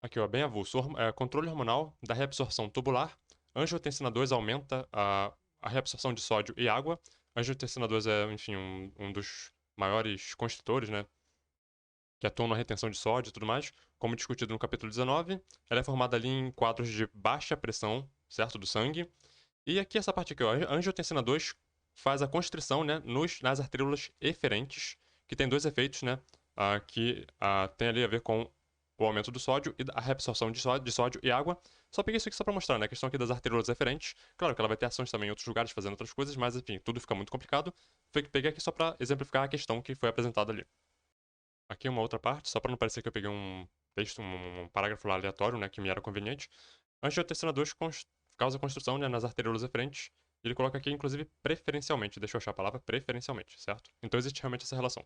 S2: Aqui, ó, bem avulso. Controle hormonal da reabsorção tubular. Angiotensina 2 aumenta a reabsorção de sódio e água. Angiotensina 2 é, enfim, um dos maiores constritores, né? Que atuam na retenção de sódio e tudo mais. Como discutido no capítulo 19, ela é formada ali em quadros de baixa pressão, certo? Do sangue. E aqui essa parte aqui, ó. A angiotensina 2 faz a constrição, né? Nas arteríolas eferentes, que tem dois efeitos, né? Que tem ali a ver com o aumento do sódio e a reabsorção de sódio e água. Só peguei isso aqui só pra mostrar, né? A questão aqui das arteríolas eferentes. Claro que ela vai ter ações também em outros lugares fazendo outras coisas, mas enfim, tudo fica muito complicado. Peguei aqui só pra exemplificar a questão que foi apresentada ali. Aqui uma outra parte, só pra não parecer que eu peguei um texto, um parágrafo lá aleatório, né? Que me era conveniente. Angiotensina 2 causa construção, né, nas arteríolas eferentes. Ele coloca aqui, inclusive, preferencialmente. Deixa eu achar a palavra preferencialmente, certo? Então existe realmente essa relação.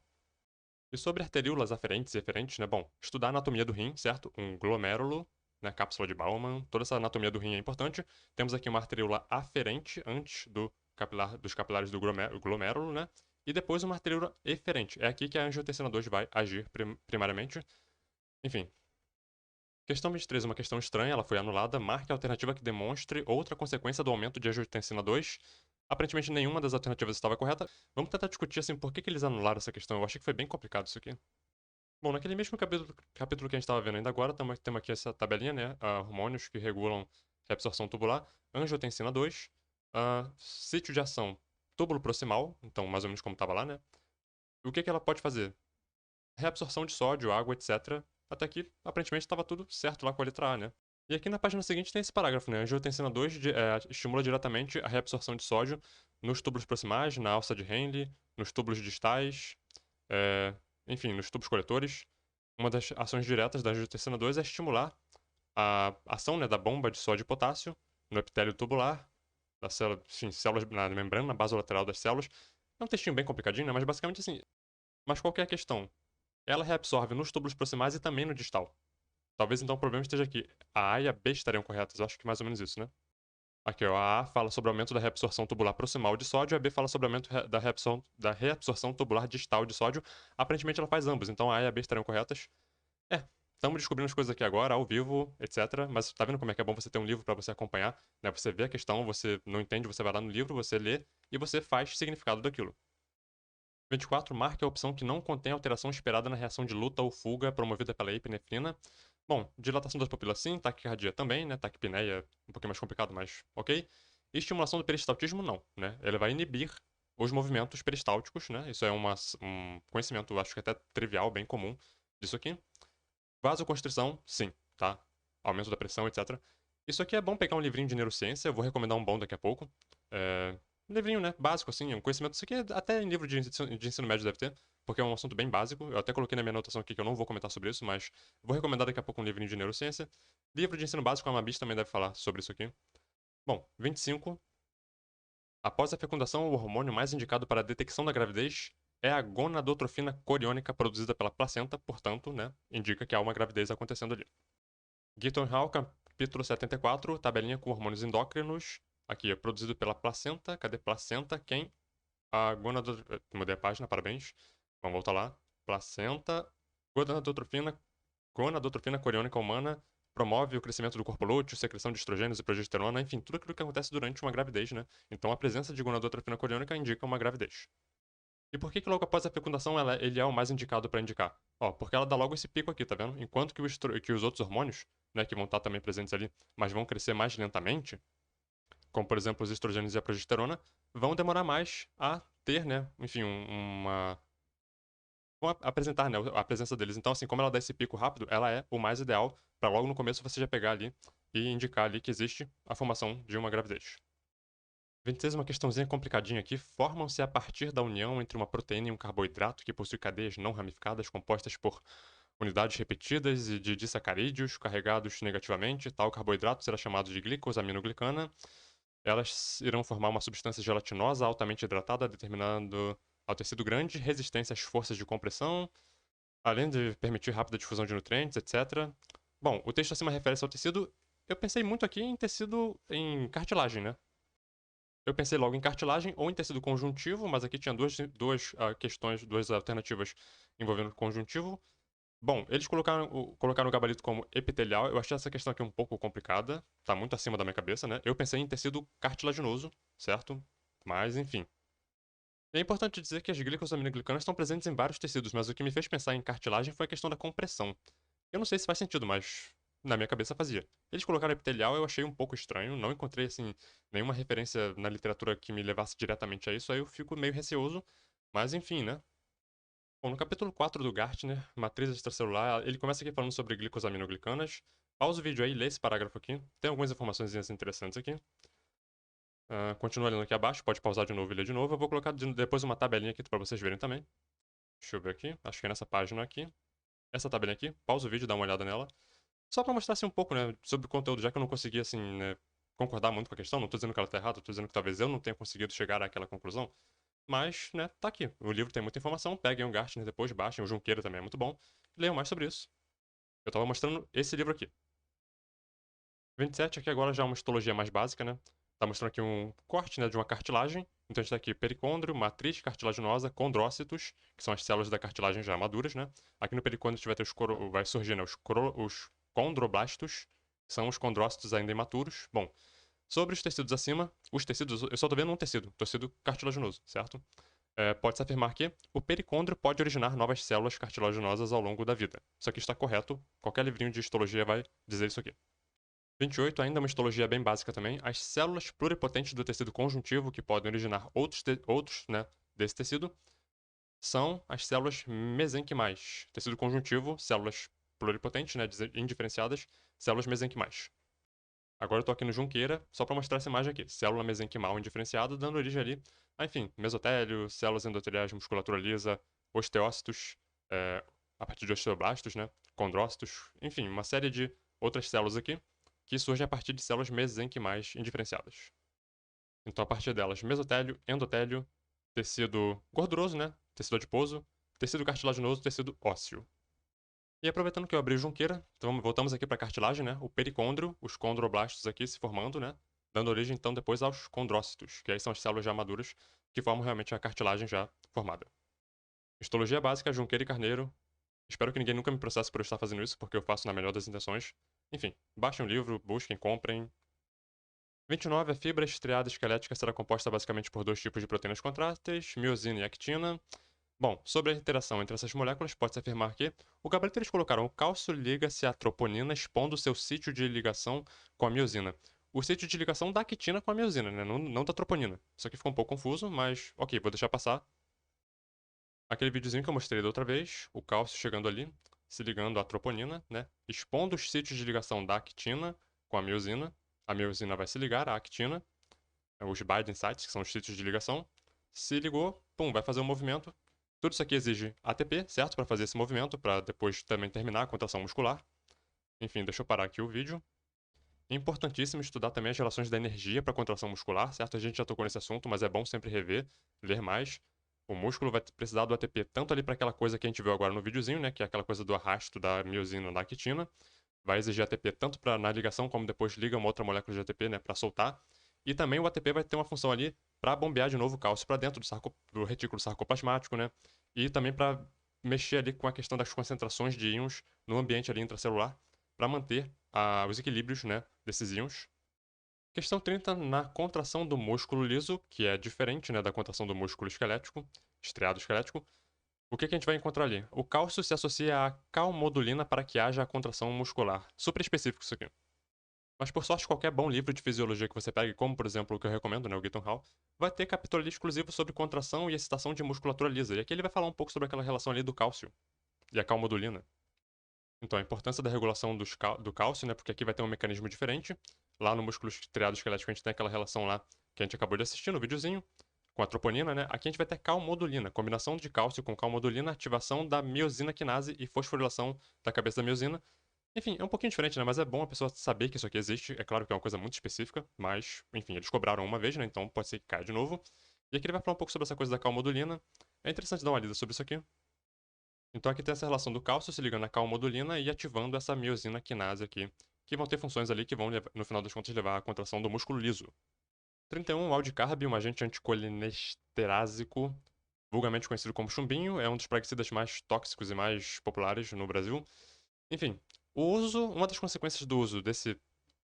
S2: E sobre arteríolas aferentes e eferentes, né? Bom, estudar a anatomia do rim, certo? Um glomérulo, né? Cápsula de Bowman, toda essa anatomia do rim é importante. Temos aqui uma arteríola aferente antes dos capilares do glomérulo, né? E depois uma arteríola eferente. É aqui que a angiotensina 2 vai agir primariamente. Enfim. Questão 23, uma questão estranha, ela foi anulada. Marque a alternativa que demonstre outra consequência do aumento de angiotensina 2.
S1: Aparentemente nenhuma das alternativas estava correta. Vamos tentar discutir, assim, por que eles anularam essa questão. Eu achei que foi bem complicado isso aqui. Bom, naquele mesmo capítulo que a gente estava vendo ainda agora, temos aqui essa tabelinha, né? Hormônios que regulam reabsorção tubular. Angiotensina 2. Sítio de ação, túbulo proximal. Então, mais ou menos como estava lá, né? E o que ela pode fazer? Reabsorção de sódio, água, etc. Até aqui, aparentemente, estava tudo certo lá com a letra A, né? E aqui na página seguinte tem esse parágrafo, né? Angiotensina 2 estimula diretamente a reabsorção de sódio nos túbulos proximais, na alça de Henle, nos túbulos distais, enfim, nos tubos coletores. Uma das ações diretas da angiotensina 2 é estimular a ação, né, da bomba de sódio e potássio no epitélio tubular, da célula, enfim, células na membrana basolateral das células. É um textinho bem complicadinho, né? Mas basicamente assim. Mas qual que é a questão? Ela reabsorve nos túbulos proximais e também no distal. Talvez então o problema esteja aqui. A A e a B estariam corretas. Eu acho que mais ou menos isso, né? Aqui, ó, a A fala sobre o aumento da reabsorção tubular proximal de sódio, e a B fala sobre o aumento da reabsorção tubular distal de sódio. Aparentemente ela faz ambos, então a A e a B estariam corretas. Estamos descobrindo as coisas aqui agora, ao vivo, etc. Mas tá vendo como é que é bom você ter um livro para você acompanhar, né? Você vê a questão, você não entende, você vai lá no livro, você lê e você faz significado daquilo. 24. Marque a opção que não contém alteração esperada na reação de luta ou fuga promovida pela epinefrina. Bom, dilatação das pupilas sim, taquicardia também, né? Taquipneia um pouquinho mais complicado, mas ok. E estimulação do peristaltismo não, né? Ele vai inibir os movimentos peristálticos, né? Isso é um conhecimento, acho que até trivial, bem comum disso aqui. Vasoconstrição, sim, tá? Aumento da pressão, etc. Isso aqui é bom pegar um livrinho de neurociência, eu vou recomendar um bom daqui a pouco. Um livrinho, né? Básico, assim, um conhecimento. Isso aqui até em livro de ensino médio deve ter, porque é um assunto bem básico. Eu até coloquei na minha anotação aqui que eu não vou comentar sobre isso, mas vou recomendar daqui a pouco um livrinho de neurociência. Livro de ensino básico, a Amabis também deve falar sobre isso aqui. Bom, 25. Após a fecundação, o hormônio mais indicado para a detecção da gravidez é a gonadotrofina coriônica produzida pela placenta, portanto, né, indica que há uma gravidez acontecendo ali. Gitton Hall, capítulo 74, tabelinha com hormônios endócrinos. Aqui é produzido pela placenta. Cadê placenta? Quem? A gonadotrofina. Mudei a página, parabéns. Vamos voltar lá. Placenta. Gonadotrofina coriônica humana promove o crescimento do corpo lúteo, secreção de estrogênios e progesterona, enfim, tudo aquilo que acontece durante uma gravidez, né? Então a presença de gonadotrofina coriônica indica uma gravidez. E por que que logo após a fecundação ele é o mais indicado para indicar? Ó, porque ela dá logo esse pico aqui, tá vendo? Enquanto que os outros hormônios, né, que vão estar também presentes ali, mas vão crescer mais lentamente, como por exemplo os estrogênios e a progesterona, vão demorar mais a ter, né, enfim, vão apresentar, né, a presença deles. Então, assim, como ela dá esse pico rápido, ela é o mais ideal para logo no começo você já pegar ali e indicar ali que existe a formação de uma gravidez. 26, uma questãozinha complicadinha aqui. Formam-se a partir da união entre uma proteína e um carboidrato que possui cadeias não ramificadas compostas por unidades repetidas e de disacarídeos carregados negativamente. Tal carboidrato será chamado de glicosaminoglicana. Elas irão formar uma substância gelatinosa altamente hidratada, determinando ao tecido grande resistência às forças de compressão, além de permitir rápida difusão de nutrientes, etc. Bom, o texto acima refere-se ao tecido. Eu pensei muito aqui em tecido em cartilagem, né? Eu pensei logo em cartilagem ou em tecido conjuntivo, mas aqui tinha duas questões, duas alternativas envolvendo conjuntivo. Bom, eles colocaram o gabarito como epitelial. Eu achei essa questão aqui um pouco complicada. Tá muito acima da minha cabeça, né? Eu pensei em tecido cartilaginoso, certo? Mas, enfim. É importante dizer que as glicosaminoglicanas estão presentes em vários tecidos, mas o que me fez pensar em cartilagem foi a questão da compressão. Eu não sei se faz sentido, mas na minha cabeça fazia. Eles colocaram epitelial, eu achei um pouco estranho, não encontrei assim nenhuma referência na literatura que me levasse diretamente a isso, aí eu fico meio receoso, mas enfim, né? Bom, no capítulo 4 do Gartner, matriz extracelular, ele começa aqui falando sobre glicosaminoglicanas. Pausa o vídeo aí, lê esse parágrafo aqui. Tem algumas informações interessantes aqui. Continua lendo aqui abaixo, pode pausar de novo e ler de novo. Eu vou colocar depois uma tabelinha aqui para vocês verem também. Deixa eu ver aqui, acho que é nessa página aqui. Essa tabelinha aqui, pausa o vídeo, dá uma olhada nela. Só para mostrar assim um pouco, né, sobre o conteúdo, já que eu não consegui assim, né, concordar muito com a questão, não tô dizendo que ela tá errada, tô dizendo que talvez eu não tenha conseguido chegar àquela conclusão. Mas, né, tá aqui. O livro tem muita informação, peguem o Gartner depois, baixem, o Junqueira também é muito bom. Leiam mais sobre isso. Eu tava mostrando esse livro aqui. 27 aqui agora já é uma histologia mais básica, né? Tá mostrando aqui um corte, né, de uma cartilagem. Então a gente tá aqui pericôndrio, matriz cartilaginosa, condrócitos, que são as células da cartilagem já maduras, né? Aqui no pericôndrio a gente vai ter vai surgir, né, os condroblastos, que são os condrócitos ainda imaturos. Bom, Sobre os tecidos acima, os tecidos, eu só tô vendo um tecido cartilaginoso, certo? Pode-se afirmar que o pericôndrio pode originar novas células cartilaginosas ao longo da vida. Isso aqui está correto, qualquer livrinho de histologia vai dizer isso aqui. 28, ainda uma histologia bem básica também. As células pluripotentes do tecido conjuntivo, que podem originar outros né, desse tecido, são as células mesenquimais. Tecido conjuntivo, células pluripotentes, né, indiferenciadas, células mesenquimais. Agora eu tô aqui no Junqueira, só para mostrar essa imagem aqui. Célula mesenquimal indiferenciada, dando origem ali a, enfim, mesotélio, células endoteliais, musculatura lisa, osteócitos, a partir de osteoblastos, né, condrócitos, enfim, uma série de outras células aqui que surgem a partir de células mesenquimais indiferenciadas. Então, a partir delas, mesotélio, endotélio, tecido gorduroso, né, tecido adiposo, tecido cartilaginoso, tecido ósseo. E aproveitando que eu abri o Junqueira, então voltamos aqui para a cartilagem, né? O pericôndrio, os condroblastos aqui se formando, né? Dando origem então depois aos condrócitos, que aí são as células já maduras que formam realmente a cartilagem já formada. Histologia básica, Junqueira e Carneiro. Espero que ninguém nunca me processe por eu estar fazendo isso, porque eu faço na melhor das intenções. Enfim, baixem o livro, busquem, comprem. 29, a fibra estriada esquelética será composta basicamente por dois tipos de proteínas contráteis, miosina e actina. Bom, sobre a interação entre essas moléculas, pode-se afirmar que o gabarito eles colocaram o cálcio liga-se à troponina, expondo seu sítio de ligação com a miosina. O sítio de ligação da actina com a miosina, né? Não da troponina. Isso aqui ficou um pouco confuso, mas ok, vou deixar passar. Aquele videozinho que eu mostrei da outra vez, o cálcio chegando ali, se ligando à troponina, né? Expondo os sítios de ligação da actina com a miosina. A miosina vai se ligar à actina, os binding sites, que são os sítios de ligação. Se ligou, pum, vai fazer um movimento. Tudo isso aqui exige ATP, certo? Para fazer esse movimento, para depois também terminar a contração muscular. Enfim, deixa eu parar aqui o vídeo. É importantíssimo estudar também as relações da energia para a contração muscular, certo? A gente já tocou nesse assunto, mas é bom sempre rever, ler mais. O músculo vai precisar do ATP tanto ali para aquela coisa que a gente viu agora no videozinho, né? Que é aquela coisa do arrasto da miosina na actina. Vai exigir ATP tanto para na ligação, como depois liga uma outra molécula de ATP, né? Para soltar. E também o ATP vai ter uma função ali para bombear de novo o cálcio para dentro do retículo sarcoplasmático, né? E também para mexer ali com a questão das concentrações de íons no ambiente ali intracelular para manter os equilíbrios, né, desses íons. Questão 30, na contração do músculo liso, que é diferente, né, da contração do músculo esquelético, estriado esquelético, o que a gente vai encontrar ali? O cálcio se associa à calmodulina para que haja a contração muscular. Super específico isso aqui. Mas por sorte, qualquer bom livro de fisiologia que você pegue, como por exemplo o que eu recomendo, né, o Gitton Hall, vai ter capítulo ali exclusivo sobre contração e excitação de musculatura lisa. E aqui ele vai falar um pouco sobre aquela relação ali do cálcio e a calmodulina. Então, a importância da regulação do cálcio, né, porque aqui vai ter um mecanismo diferente. Lá no músculo estriado esquelético a gente tem aquela relação lá que a gente acabou de assistir no videozinho, com a troponina, né? Aqui a gente vai ter calmodulina, combinação de cálcio com calmodulina, ativação da miosina quinase e fosforilação da cabeça da miosina. Enfim, é um pouquinho diferente, né? Mas é bom a pessoa saber que isso aqui existe. É claro que é uma coisa muito específica, mas, enfim, eles cobraram uma vez, né? Então pode ser que caia de novo. E aqui ele vai falar um pouco sobre essa coisa da calmodulina. É interessante dar uma lida sobre isso aqui. Então aqui tem essa relação do cálcio se ligando à calmodulina e ativando essa miosina quinase aqui, que vão ter funções ali que vão, no final das contas, levar à contração do músculo liso. 31, o aldicarb, um agente anticolinesterásico, vulgarmente conhecido como chumbinho, é um dos praguicidas mais tóxicos e mais populares no Brasil. Enfim, uma das consequências do uso desse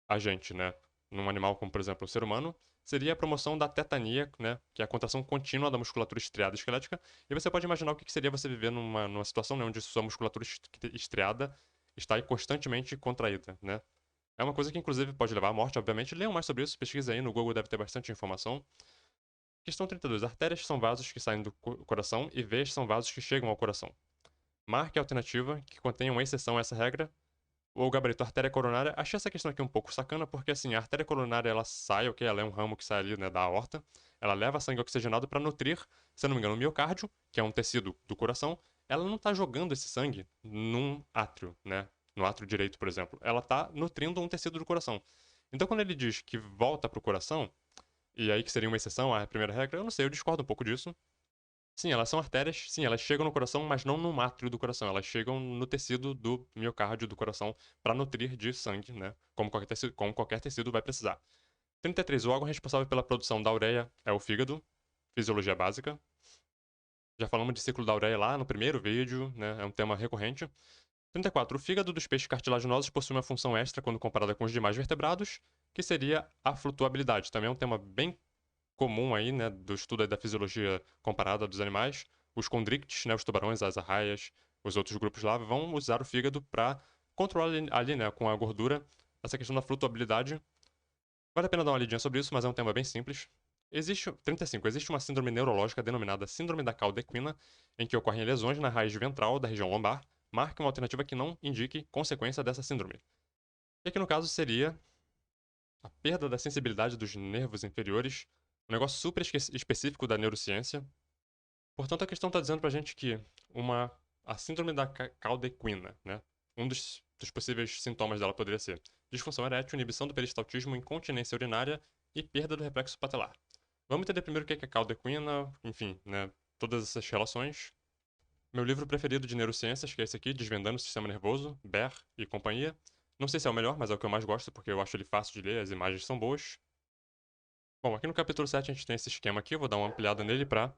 S1: agente, né, num animal como, por exemplo, o ser humano, seria a promoção da tetania, né, que é a contração contínua da musculatura estriada esquelética. E você pode imaginar o que seria você viver numa situação, né, onde sua musculatura estriada está aí constantemente contraída, né? É uma coisa que, inclusive, pode levar à morte, obviamente. Leiam mais sobre isso, pesquisa aí, no Google deve ter bastante informação. Questão 32. Artérias são vasos que saem do coração e veias são vasos que chegam ao coração. Marque a alternativa que contenha uma exceção a essa regra o gabarito artéria coronária, achei essa questão aqui um pouco sacana, porque assim, a artéria coronária ela sai, ok, ela é um ramo que sai ali, né, da aorta, ela leva sangue oxigenado para nutrir, se eu não me engano, o miocárdio, que é um tecido do coração, ela não tá jogando esse sangue num átrio, né, no átrio direito, por exemplo, ela tá nutrindo um tecido do coração. Então quando ele diz que volta pro coração, e aí que seria uma exceção à primeira regra, eu não sei, eu discordo um pouco disso. Sim, elas são artérias, sim, elas chegam no coração, mas não no átrio do coração, elas chegam no tecido do miocárdio do coração para nutrir de sangue, né? Como qualquer tecido vai precisar. 33. O órgão responsável pela produção da ureia é o fígado, fisiologia básica. Já falamos de ciclo da ureia lá no primeiro vídeo, né? É um tema recorrente. 34. O fígado dos peixes cartilaginosos possui uma função extra quando comparada com os demais vertebrados, que seria a flutuabilidade. Também é um tema bem comum aí, né, do estudo aí da fisiologia comparada dos animais. Os condrictes, né, os tubarões, as arraias, os outros grupos lá vão usar o fígado para controlar ali, né, com a gordura, essa questão da flutuabilidade. Vale a pena dar uma lidinha sobre isso, mas é um tema bem simples. 35. Existe uma síndrome neurológica denominada síndrome da cauda equina, em que ocorrem lesões na raiz ventral da região lombar. Marque uma alternativa que não indique consequência dessa síndrome. E aqui no caso seria a perda da sensibilidade dos nervos inferiores, um negócio super específico da neurociência. Portanto, a questão está dizendo pra gente que a síndrome da cauda equina, né? Um dos possíveis sintomas dela poderia ser disfunção erétil, inibição do peristaltismo, incontinência urinária e perda do reflexo patelar. Vamos entender primeiro o que é cauda equina, enfim, né? Todas essas relações. Meu livro preferido de neurociências, que é esse aqui, Desvendando o Sistema Nervoso, Baer e companhia. Não sei se é o melhor, mas é o que eu mais gosto, porque eu acho ele fácil de ler, as imagens são boas. Bom, aqui no capítulo 7 a gente tem esse esquema aqui, eu vou dar uma ampliada nele pra...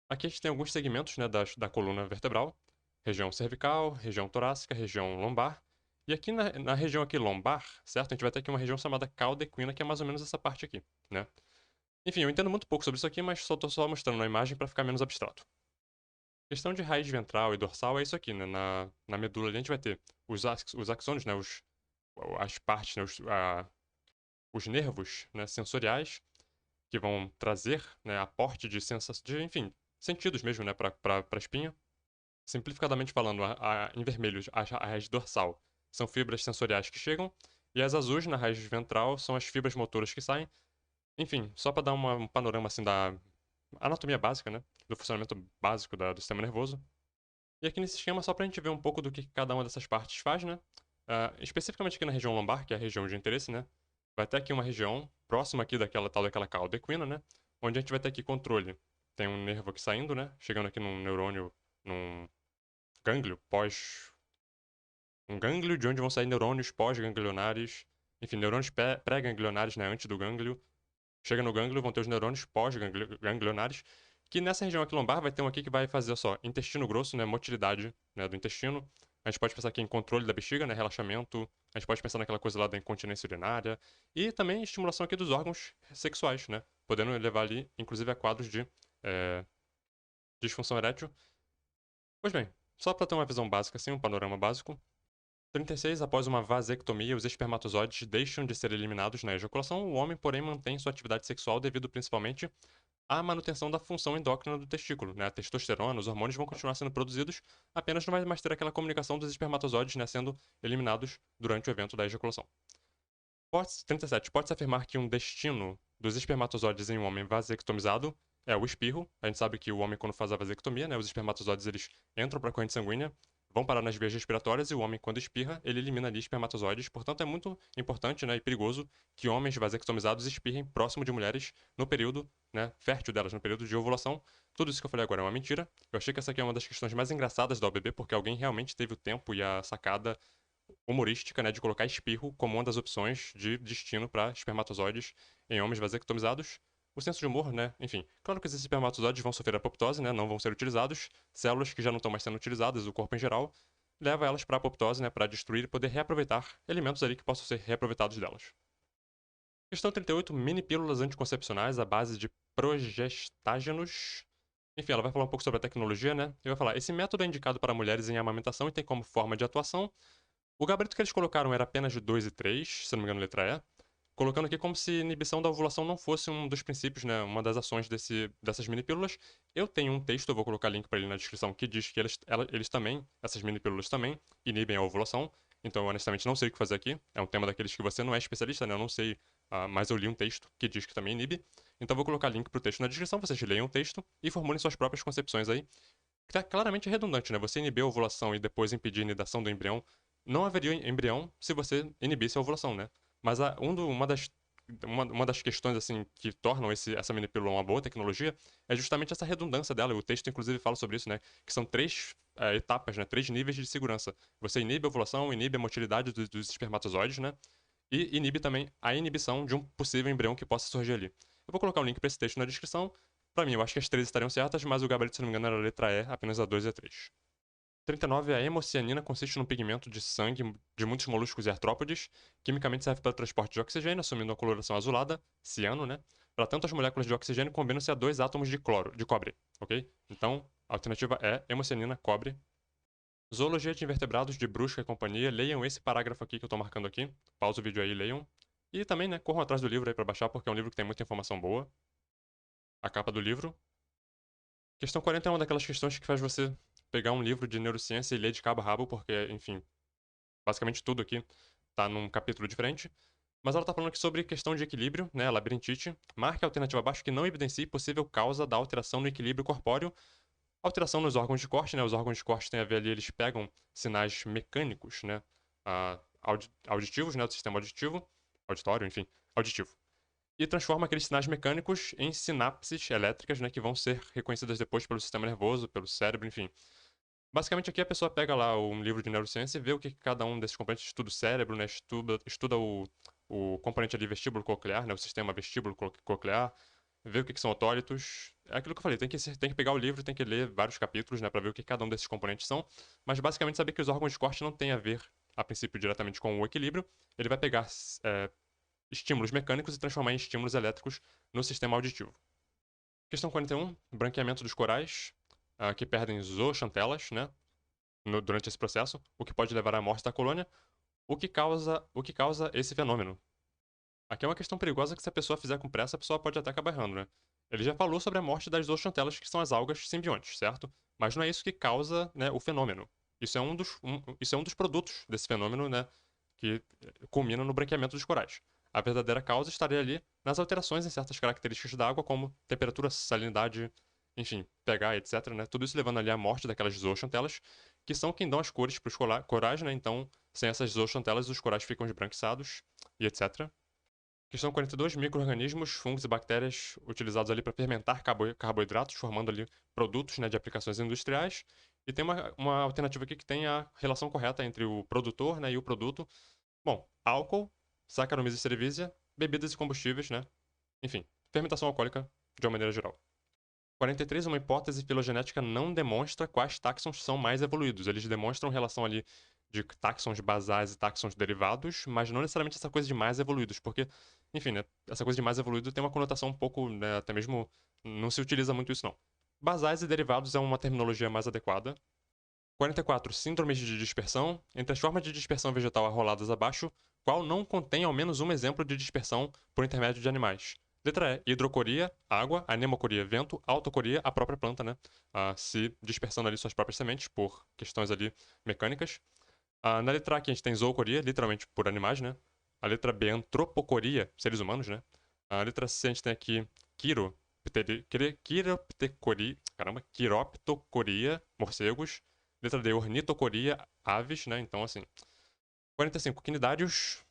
S1: Aqui a gente tem alguns segmentos, né, da coluna vertebral. Região cervical, região torácica, região lombar. E aqui na região aqui lombar, certo? A gente vai ter aqui uma região chamada cauda equina, que é mais ou menos essa parte aqui, né? Enfim, eu entendo muito pouco sobre isso aqui, mas só tô só mostrando na imagem para ficar menos abstrato. Questão de raiz ventral e dorsal é isso aqui, né? Na medula ali a gente vai ter os axônios, né? As partes, né? Os nervos, né? Sensoriais, que vão trazer, né? Aporte de enfim, sentidos mesmo, né? Para a espinha. Simplificadamente falando, em vermelho, a raiz dorsal são fibras sensoriais que chegam, e as azuis na raiz ventral são as fibras motoras que saem. Enfim, só para dar um panorama assim da anatomia básica, né? Do funcionamento básico do sistema nervoso. E aqui nesse esquema, só para a gente ver um pouco do que cada uma dessas partes faz, né? Especificamente aqui na região lombar, que é a região de interesse, né? Vai ter aqui uma região próxima aqui daquela cauda equina, né? Onde a gente vai ter aqui controle. Tem um nervo aqui saindo, né? Chegando aqui num neurônio, num gânglio pós... Um gânglio de onde vão sair neurônios pós-ganglionares. Enfim, neurônios pré-ganglionares, né? Antes do gânglio. Chega no gânglio, vão ter os neurônios pós-ganglionares, que nessa região aqui lombar vai ter um aqui que vai fazer só intestino grosso, né, motilidade, né, do intestino. A gente pode pensar aqui em controle da bexiga, né, relaxamento. A gente pode pensar naquela coisa lá da incontinência urinária. E também estimulação aqui dos órgãos sexuais, né, podendo levar ali, inclusive, a quadros de disfunção erétil. Pois bem, só para ter uma visão básica, assim, um panorama básico. 36. Após uma vasectomia, os espermatozoides deixam de ser eliminados na ejaculação. O homem, porém, mantém sua atividade sexual devido principalmente à manutenção da função endócrina do testículo. Né? A testosterona, os hormônios vão continuar sendo produzidos, apenas não vai mais ter aquela comunicação dos espermatozoides, né, sendo eliminados durante o evento da ejaculação. 37. Pode-se afirmar que um destino dos espermatozoides em um homem vasectomizado é o espirro. A gente sabe que o homem, quando faz a vasectomia, né, os espermatozoides eles entram para a corrente sanguínea, vão parar nas vias respiratórias, e o homem, quando espirra, ele elimina ali espermatozoides. Portanto, é muito importante, né, e perigoso que homens vasectomizados espirrem próximo de mulheres no período, né, fértil delas, no período de ovulação. Tudo isso que eu falei agora é uma mentira. Eu achei que essa aqui é uma das questões mais engraçadas da OBB, porque alguém realmente teve o tempo e a sacada humorística, né, de colocar espirro como uma das opções de destino para espermatozoides em homens vasectomizados. O senso de humor, né? Enfim, claro que esses espermatozoides vão sofrer apoptose, né? Não vão ser utilizados. Células que já não estão mais sendo utilizadas, o corpo em geral, leva elas para apoptose, né? Para destruir e poder reaproveitar elementos ali que possam ser reaproveitados delas. Questão 38. Mini pílulas anticoncepcionais à base de progestágenos. Enfim, ela vai falar um pouco sobre a tecnologia, né? E vai falar: esse método é indicado para mulheres em amamentação e tem como forma de atuação. O gabarito que eles colocaram era apenas de 2 e 3, se não me engano, letra E. Colocando aqui como se inibição da ovulação não fosse um dos princípios, né, uma das ações dessas mini pílulas. Eu tenho um texto, eu vou colocar link para ele na descrição, que diz que eles também, essas mini pílulas também, inibem a ovulação. Então, eu honestamente não sei o que fazer aqui. É um tema daqueles que você não é especialista, né? Eu não sei, mas eu li um texto que diz que também inibe. Então, eu vou colocar link para o texto na descrição, vocês leiam o texto e formulem suas próprias concepções aí. Que tá claramente redundante, né? Você inibir a ovulação e depois impedir a nidação do embrião. Não haveria embrião se você inibisse a ovulação, né? Mas uma das questões assim que tornam essa minipílula uma boa tecnologia é justamente essa redundância dela. O texto, inclusive, fala sobre isso, né? Que são três etapas, né? Três níveis de segurança. Você inibe a ovulação, inibe a motilidade dos espermatozoides, né? E inibe também a inibição de um possível embrião que possa surgir ali. Eu vou colocar o link para esse texto na descrição. Pra mim, eu acho que as três estariam certas, mas o gabarito, se não me engano, era a letra E, apenas a 2 e a 3. 39. A hemocianina consiste num pigmento de sangue de muitos moluscos e artrópodes. Quimicamente serve para o transporte de oxigênio, assumindo a coloração azulada, ciano, né? Para tanto, as moléculas de oxigênio combinam-se a 2 átomos de cobre, ok? Então, a alternativa é hemocianina, cobre. Zoologia de invertebrados de Brusca e companhia. Leiam esse parágrafo aqui que eu tô marcando aqui. Pausa o vídeo aí e leiam. E também, né, corram atrás do livro aí para baixar, porque é um livro que tem muita informação boa. A capa do livro. Questão 40 é uma daquelas questões que faz você pegar um livro de neurociência e ler de cabo a rabo, porque, enfim, basicamente tudo aqui tá num capítulo diferente. Mas ela tá falando aqui sobre questão de equilíbrio, né, labirintite. Marque a alternativa abaixo que não evidencie possível causa da alteração no equilíbrio corpóreo. Alteração nos órgãos de corte, né, os órgãos de corte têm a ver ali, eles pegam sinais mecânicos, né, auditivos, né, do sistema auditivo, auditório, enfim, auditivo. E transforma aqueles sinais mecânicos em sinapses elétricas, né, que vão ser reconhecidas depois pelo sistema nervoso, pelo cérebro, enfim. Basicamente aqui a pessoa pega lá um livro de neurociência e vê o que cada um desses componentes estuda o cérebro, né, estuda o componente ali vestíbulo coclear, né, o sistema vestíbulo coclear, vê o que são otólitos. É aquilo que eu falei, tem que pegar o livro, tem que ler vários capítulos, né, para ver o que cada um desses componentes são, mas basicamente saber que os órgãos de corte não têm a ver, a princípio, diretamente com o equilíbrio. Ele vai pegar estímulos mecânicos e transformar em estímulos elétricos no sistema auditivo. Questão 41, branqueamento dos corais, que perdem zooxantelas, né, durante esse processo, o que pode levar à morte da colônia. O que causa esse fenômeno? Aqui é uma questão perigosa que se a pessoa fizer com pressa, a pessoa pode até acabar errando, né? Ele já falou sobre a morte das zooxantelas, que são as algas simbiontes, certo? Mas não é isso que causa, né, o fenômeno. Isso é um dos produtos desse fenômeno, né, que culmina no branqueamento dos corais. A verdadeira causa estaria ali nas alterações em certas características da água, como temperatura, salinidade, enfim, pH, etc, né? Tudo isso levando ali à morte daquelas zooxantelas, que são quem dão as cores para os corais, né? Então, sem essas zooxantelas, os corais ficam esbranquiçados e etc. Questão 42, micro-organismos, fungos e bactérias utilizados ali para fermentar carboidratos, formando ali produtos, né, de aplicações industriais. E tem uma alternativa aqui que tem a relação correta entre o produtor, né, e o produto. Bom, álcool, Saccharomyces cerevisiae, bebidas e combustíveis, né? Enfim, fermentação alcoólica de uma maneira geral. 43, uma hipótese filogenética não demonstra quais táxons são mais evoluídos. Eles demonstram relação ali de táxons basais e táxons derivados, mas não necessariamente essa coisa de mais evoluídos, porque, enfim, né, essa coisa de mais evoluído tem uma conotação um pouco, né, até mesmo não se utiliza muito isso não. Basais e derivados é uma terminologia mais adequada. 44. Síndromes de dispersão. Entre as formas de dispersão vegetal arroladas abaixo, qual não contém ao menos um exemplo de dispersão por intermédio de animais? Letra E, hidrocoria, água, anemocoria, vento, autocoria, a própria planta, né? Se dispersando ali suas próprias sementes por questões ali mecânicas. Na letra A aqui a gente tem zoocoria, literalmente por animais, né? A letra B, antropocoria, seres humanos, né? A letra C a gente tem aqui quiroptocoria, morcegos. Letra D, ornitocoria, aves, né? Então, assim. 45, quinidários.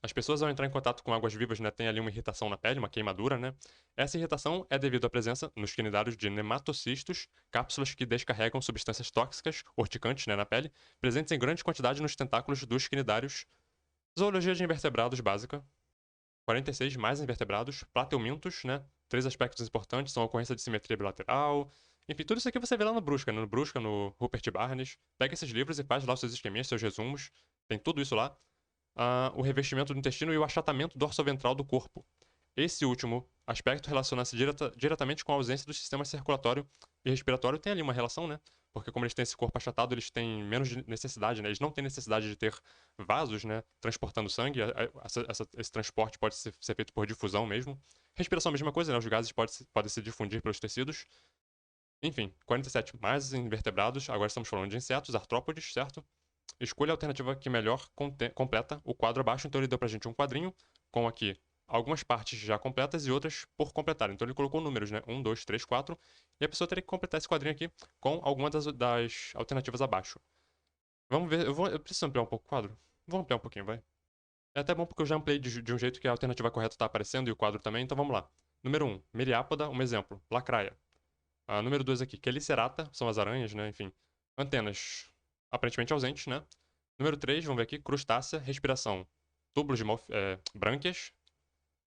S1: As pessoas, ao entrar em contato com águas vivas, né, têm ali uma irritação na pele, uma queimadura, né? Essa irritação é devido à presença nos quinidários de nematocistos, cápsulas que descarregam substâncias tóxicas, urticantes, né, na pele, presentes em grande quantidade nos tentáculos dos quinidários. Zoologia de invertebrados básica. 46, mais invertebrados, plateumintos, né? Três aspectos importantes são a ocorrência de simetria bilateral. Enfim, tudo isso aqui você vê lá no Brusca, né? No Brusca, no Rupert Barnes. Pega esses livros e faz lá os seus esqueminhas, seus resumos. Tem tudo isso lá. O revestimento do intestino e o achatamento dorsoventral do corpo. Esse último aspecto relaciona-se diretamente com a ausência do sistema circulatório e respiratório. Tem ali uma relação, né? Porque como eles têm esse corpo achatado, eles têm menos necessidade, né? Eles não têm necessidade de ter vasos, né? Transportando sangue. Esse transporte pode ser feito por difusão mesmo. Respiração, a mesma coisa, né? Os gases podem se difundir pelos tecidos. Enfim, 47. Mais invertebrados. Agora estamos falando de insetos, artrópodes, certo? Escolha a alternativa que melhor completa o quadro abaixo. Então ele deu pra gente um quadrinho com aqui algumas partes já completas e outras por completar. Então ele colocou números, né? 1, 2, 3, 4. E a pessoa teria que completar esse quadrinho aqui com alguma das alternativas abaixo. Vamos ver. Eu preciso ampliar um pouco o quadro? Vou ampliar um pouquinho, vai. É até bom porque eu já ampliei de um jeito que a alternativa correta está aparecendo e o quadro também. Então vamos lá. Número 1, Miriápoda, um exemplo. Lacraia. Número 2 aqui, Quelicerata, são as aranhas, né? Enfim. Antenas aparentemente ausentes, né? Número 3, vamos ver aqui, crustácea, respiração, túbulos de brânquias.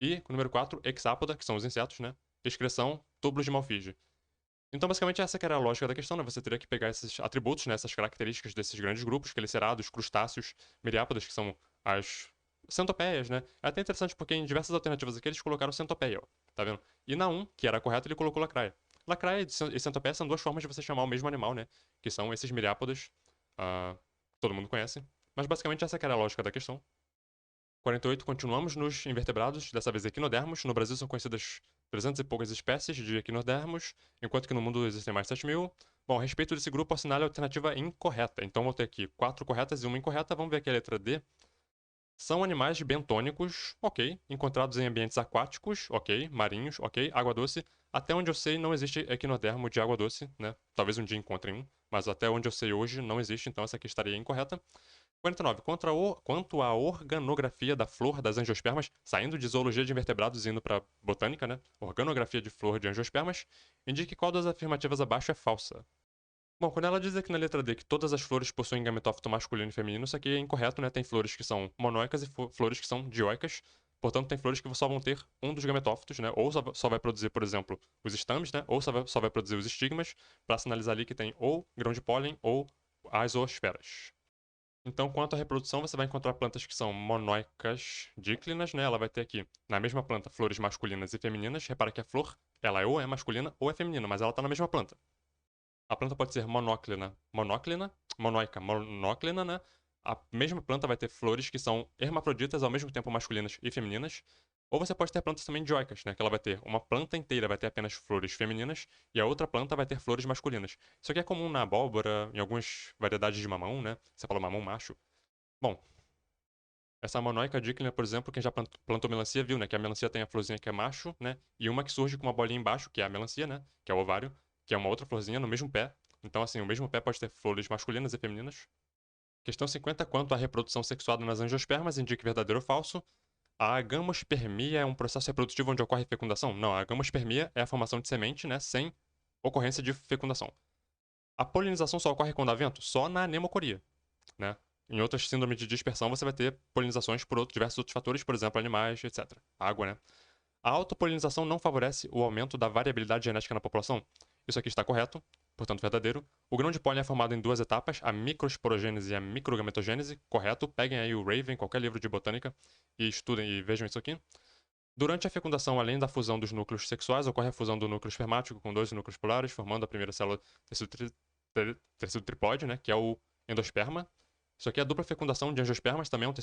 S1: E número 4, hexápoda, que são os insetos, né? Excreção, túbulos de Malfige.
S2: Então, basicamente, essa que era a lógica da questão, né? Você teria que pegar esses atributos, né? Essas características desses grandes grupos, quelicerados, crustáceos, miriápodas, que são as centopeias, né? É até interessante porque em diversas alternativas aqui eles colocaram centopeia, ó, tá vendo? E na 1, que era correto, ele colocou lacraia. Lacraia e centopeia são duas formas de você chamar o mesmo animal, né? Que são esses miriápodas, todo mundo conhece. Mas basicamente essa que era a lógica da questão. 48, continuamos nos invertebrados, dessa vez equinodermos. No Brasil são conhecidas 300 e poucas espécies de equinodermos, enquanto que no mundo existem mais 7.000. Bom, a respeito desse grupo, assinale a alternativa incorreta. Então vou ter aqui 4 corretas e uma incorreta. Vamos ver aqui a letra D. São animais bentônicos, ok. Encontrados em ambientes aquáticos, ok. Marinhos, ok. Água doce. Até onde eu sei, não existe equinodermo de água doce, né? Talvez um dia encontrem um, mas até onde eu sei hoje não existe, então essa aqui estaria incorreta. 49. Quanto à organografia da flor das angiospermas, saindo de zoologia de invertebrados e indo para botânica, né? Organografia de flor de angiospermas, indique qual das afirmativas abaixo é falsa. Bom, quando ela diz aqui na letra D que todas as flores possuem gametófito masculino e feminino, isso aqui é incorreto, né? Tem flores que são monóicas e flores que são dioicas. Portanto, tem flores que só vão ter um dos gametófitos, né? Ou só vai produzir, por exemplo, os estames, né? Ou só vai produzir os estigmas, para sinalizar ali que tem ou grão de pólen ou as zoosferas. Então, quanto à reprodução, você vai encontrar plantas que são monóicas díclinas, né? Ela vai ter aqui, na mesma planta, flores masculinas e femininas. Repara que a flor, ela ou é masculina ou é feminina, mas ela está na mesma planta. A planta pode ser monóica, monóclina, né? A mesma planta vai ter flores que são hermafroditas, ao mesmo tempo masculinas e femininas. Ou você pode ter plantas também dioicas, né? Que ela vai ter uma planta inteira vai ter apenas flores femininas e a outra planta vai ter flores masculinas. Isso aqui é comum na abóbora, em algumas variedades de mamão, né? Você fala mamão macho. Bom, essa monóica díclina, por exemplo, quem já plantou melancia viu, né? Que a melancia tem a florzinha que é macho, né? E uma que surge com uma bolinha embaixo, que é a melancia, né? Que é o ovário, que é uma outra florzinha no mesmo pé. Então, assim, o mesmo pé pode ter flores masculinas e femininas. Questão 50. Quanto à reprodução sexuada nas angiospermas, indique verdadeiro ou falso. A gamospermia é um processo reprodutivo onde ocorre fecundação? Não, a gamospermia é a formação de semente, né? Sem ocorrência de fecundação. A polinização só ocorre quando há vento? Só na anemocoria, né? Em outras síndromes de dispersão, você vai ter polinizações por diversos outros fatores, por exemplo, animais, etc. Água, né? A autopolinização não favorece o aumento da variabilidade genética na população? Isso aqui está correto, portanto verdadeiro. O grão de pólen é formado em duas etapas, a microesporogênese e a microgametogênese, correto. Peguem aí o Raven, qualquer livro de botânica, e estudem e vejam isso aqui. Durante a fecundação, além da fusão dos núcleos sexuais, ocorre a fusão do núcleo espermático com dois núcleos polares, formando a primeira célula tecido triploide, né, que é o endosperma. Isso aqui é a dupla fecundação de angiospermas, também é um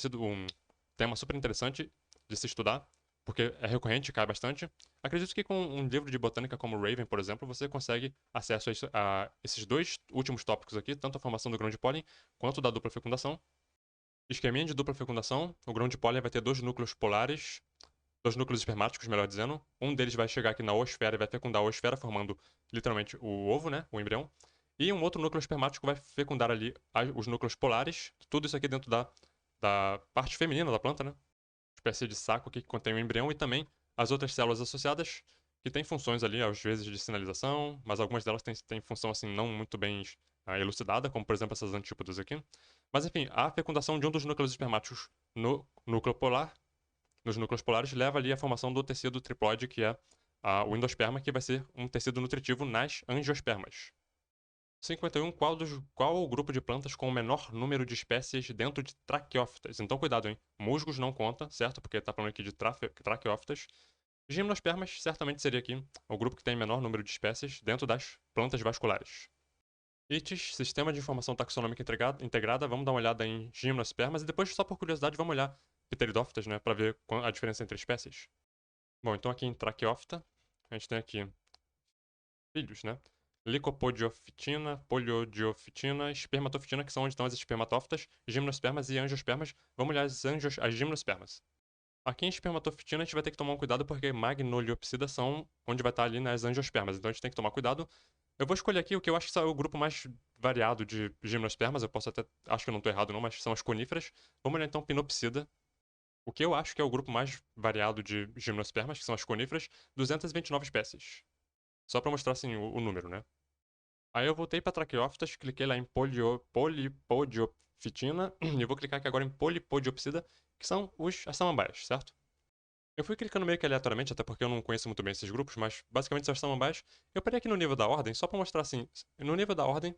S2: tema super interessante de se estudar, porque é recorrente e cai bastante. Acredito que com um livro de botânica como Raven, por exemplo, você consegue acesso a esses dois últimos tópicos aqui, tanto a formação do grão de pólen quanto da dupla fecundação. Esqueminha de dupla fecundação, o grão de pólen vai ter dois núcleos polares, dois núcleos espermáticos, melhor dizendo. Um deles vai chegar aqui na oosfera e vai fecundar a oosfera, formando literalmente o ovo, né? O embrião. E um outro núcleo espermático vai fecundar ali os núcleos polares. Tudo isso aqui dentro da parte feminina da planta, né? Espécie de saco aqui que contém o embrião e também as outras células associadas, que têm funções ali, às vezes, de sinalização, mas algumas delas têm função, assim, não muito bem elucidada, como, por exemplo, essas antípodas aqui. Mas, enfim, a fecundação de um dos núcleos espermáticos no núcleo polar nos núcleos polares leva ali à formação do tecido triploide, que é o endosperma, que vai ser um tecido nutritivo nas angiospermas. 51. Qual o grupo de plantas com o menor número de espécies dentro de traqueófitas? Então, cuidado, hein? Musgos não conta, certo? Porque está falando aqui de traqueófitas. Gimnospermas certamente seria aqui o grupo que tem menor número de espécies dentro das plantas vasculares. ITIS, Sistema de Informação Taxonômica Integrada. Vamos dar uma olhada em gimnospermas e depois, só por curiosidade, vamos olhar pteridófitas, né, para ver a diferença entre espécies. Bom, então aqui em Tracheófita, a gente tem aqui filhos, né? Licopodiofitina, poliodiofitina, espermatofitina, que são onde estão as espermatófitas, gimnospermas e angiospermas. Vamos olhar as gimnospermas. Aqui em espermatofitina a gente vai ter que tomar um cuidado porque magnoliopsida são onde vai estar ali nas angiospermas, então a gente tem que tomar cuidado. Eu vou escolher aqui o que eu acho que é o grupo mais variado de gimnospermas, eu posso até, acho que eu não estou errado não, mas são as coníferas. Vamos olhar então pinopsida. O que eu acho que é o grupo mais variado de gimnospermas, que são as coníferas, 229 espécies. Só para mostrar assim o número, né? Aí eu voltei para Tracheófitas, cliquei lá em Polipodiofitina e vou clicar aqui agora em Polipodiopsida, que são as samambaias, certo?
S1: Eu fui clicando meio que aleatoriamente, até porque eu não conheço muito bem esses grupos, mas basicamente são as samambaias. Eu parei aqui no nível da ordem, só pra mostrar assim, no nível da ordem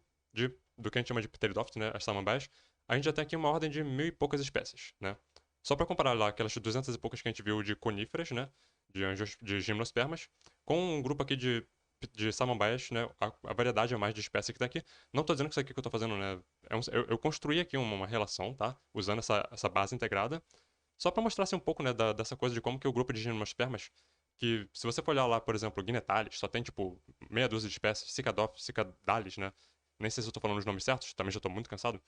S1: do que a gente chama de Pteridophytes, né, as samambaias, a gente já tem aqui uma ordem de 1000 e poucas espécies, né? Só pra comparar lá aquelas 200 e poucas que a gente viu de coníferas, né, de gimnospermas, com um grupo aqui de samambaias, né, a variedade a mais de espécies que tá aqui. Não tô dizendo que isso aqui que eu tô fazendo, né, eu construí aqui uma relação, tá, usando essa base integrada, só pra mostrar assim, um pouco, né, dessa coisa de como que o grupo de gimnospermas, que se você for olhar lá, por exemplo, Guinetalis, só tem tipo meia dúzia de espécies, Cicadalis, né? Nem sei se eu tô falando os nomes certos, também já tô muito cansado.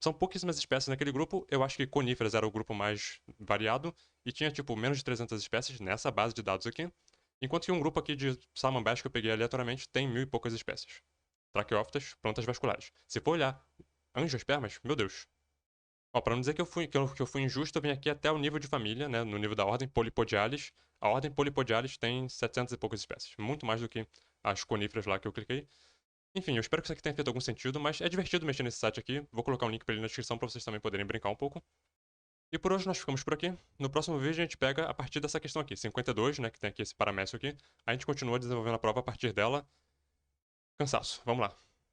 S1: São pouquíssimas espécies naquele grupo. Eu acho que coníferas era o grupo mais variado e tinha tipo menos de 300 espécies nessa base de dados aqui. Enquanto que um grupo aqui de samambaias que eu peguei aleatoriamente tem 1000 e poucas espécies. Traqueófitas, plantas vasculares. Se for olhar angiospermas, meu Deus, ó, pra não dizer que eu fui injusto, eu vim aqui até o nível de família, né? No nível da ordem Polypodiales. A ordem Polypodiales tem 700 e poucas espécies. Muito mais do que as coníferas lá que eu cliquei. Enfim, eu espero que isso aqui tenha feito algum sentido, mas é divertido mexer nesse site aqui. Vou colocar um link pra ele na descrição pra vocês também poderem brincar um pouco. E por hoje nós ficamos por aqui. No próximo vídeo a gente pega a partir dessa questão aqui, 52, né? Que tem aqui esse paramécio aqui. A gente continua desenvolvendo a prova a partir dela. Cansaço. Vamos lá.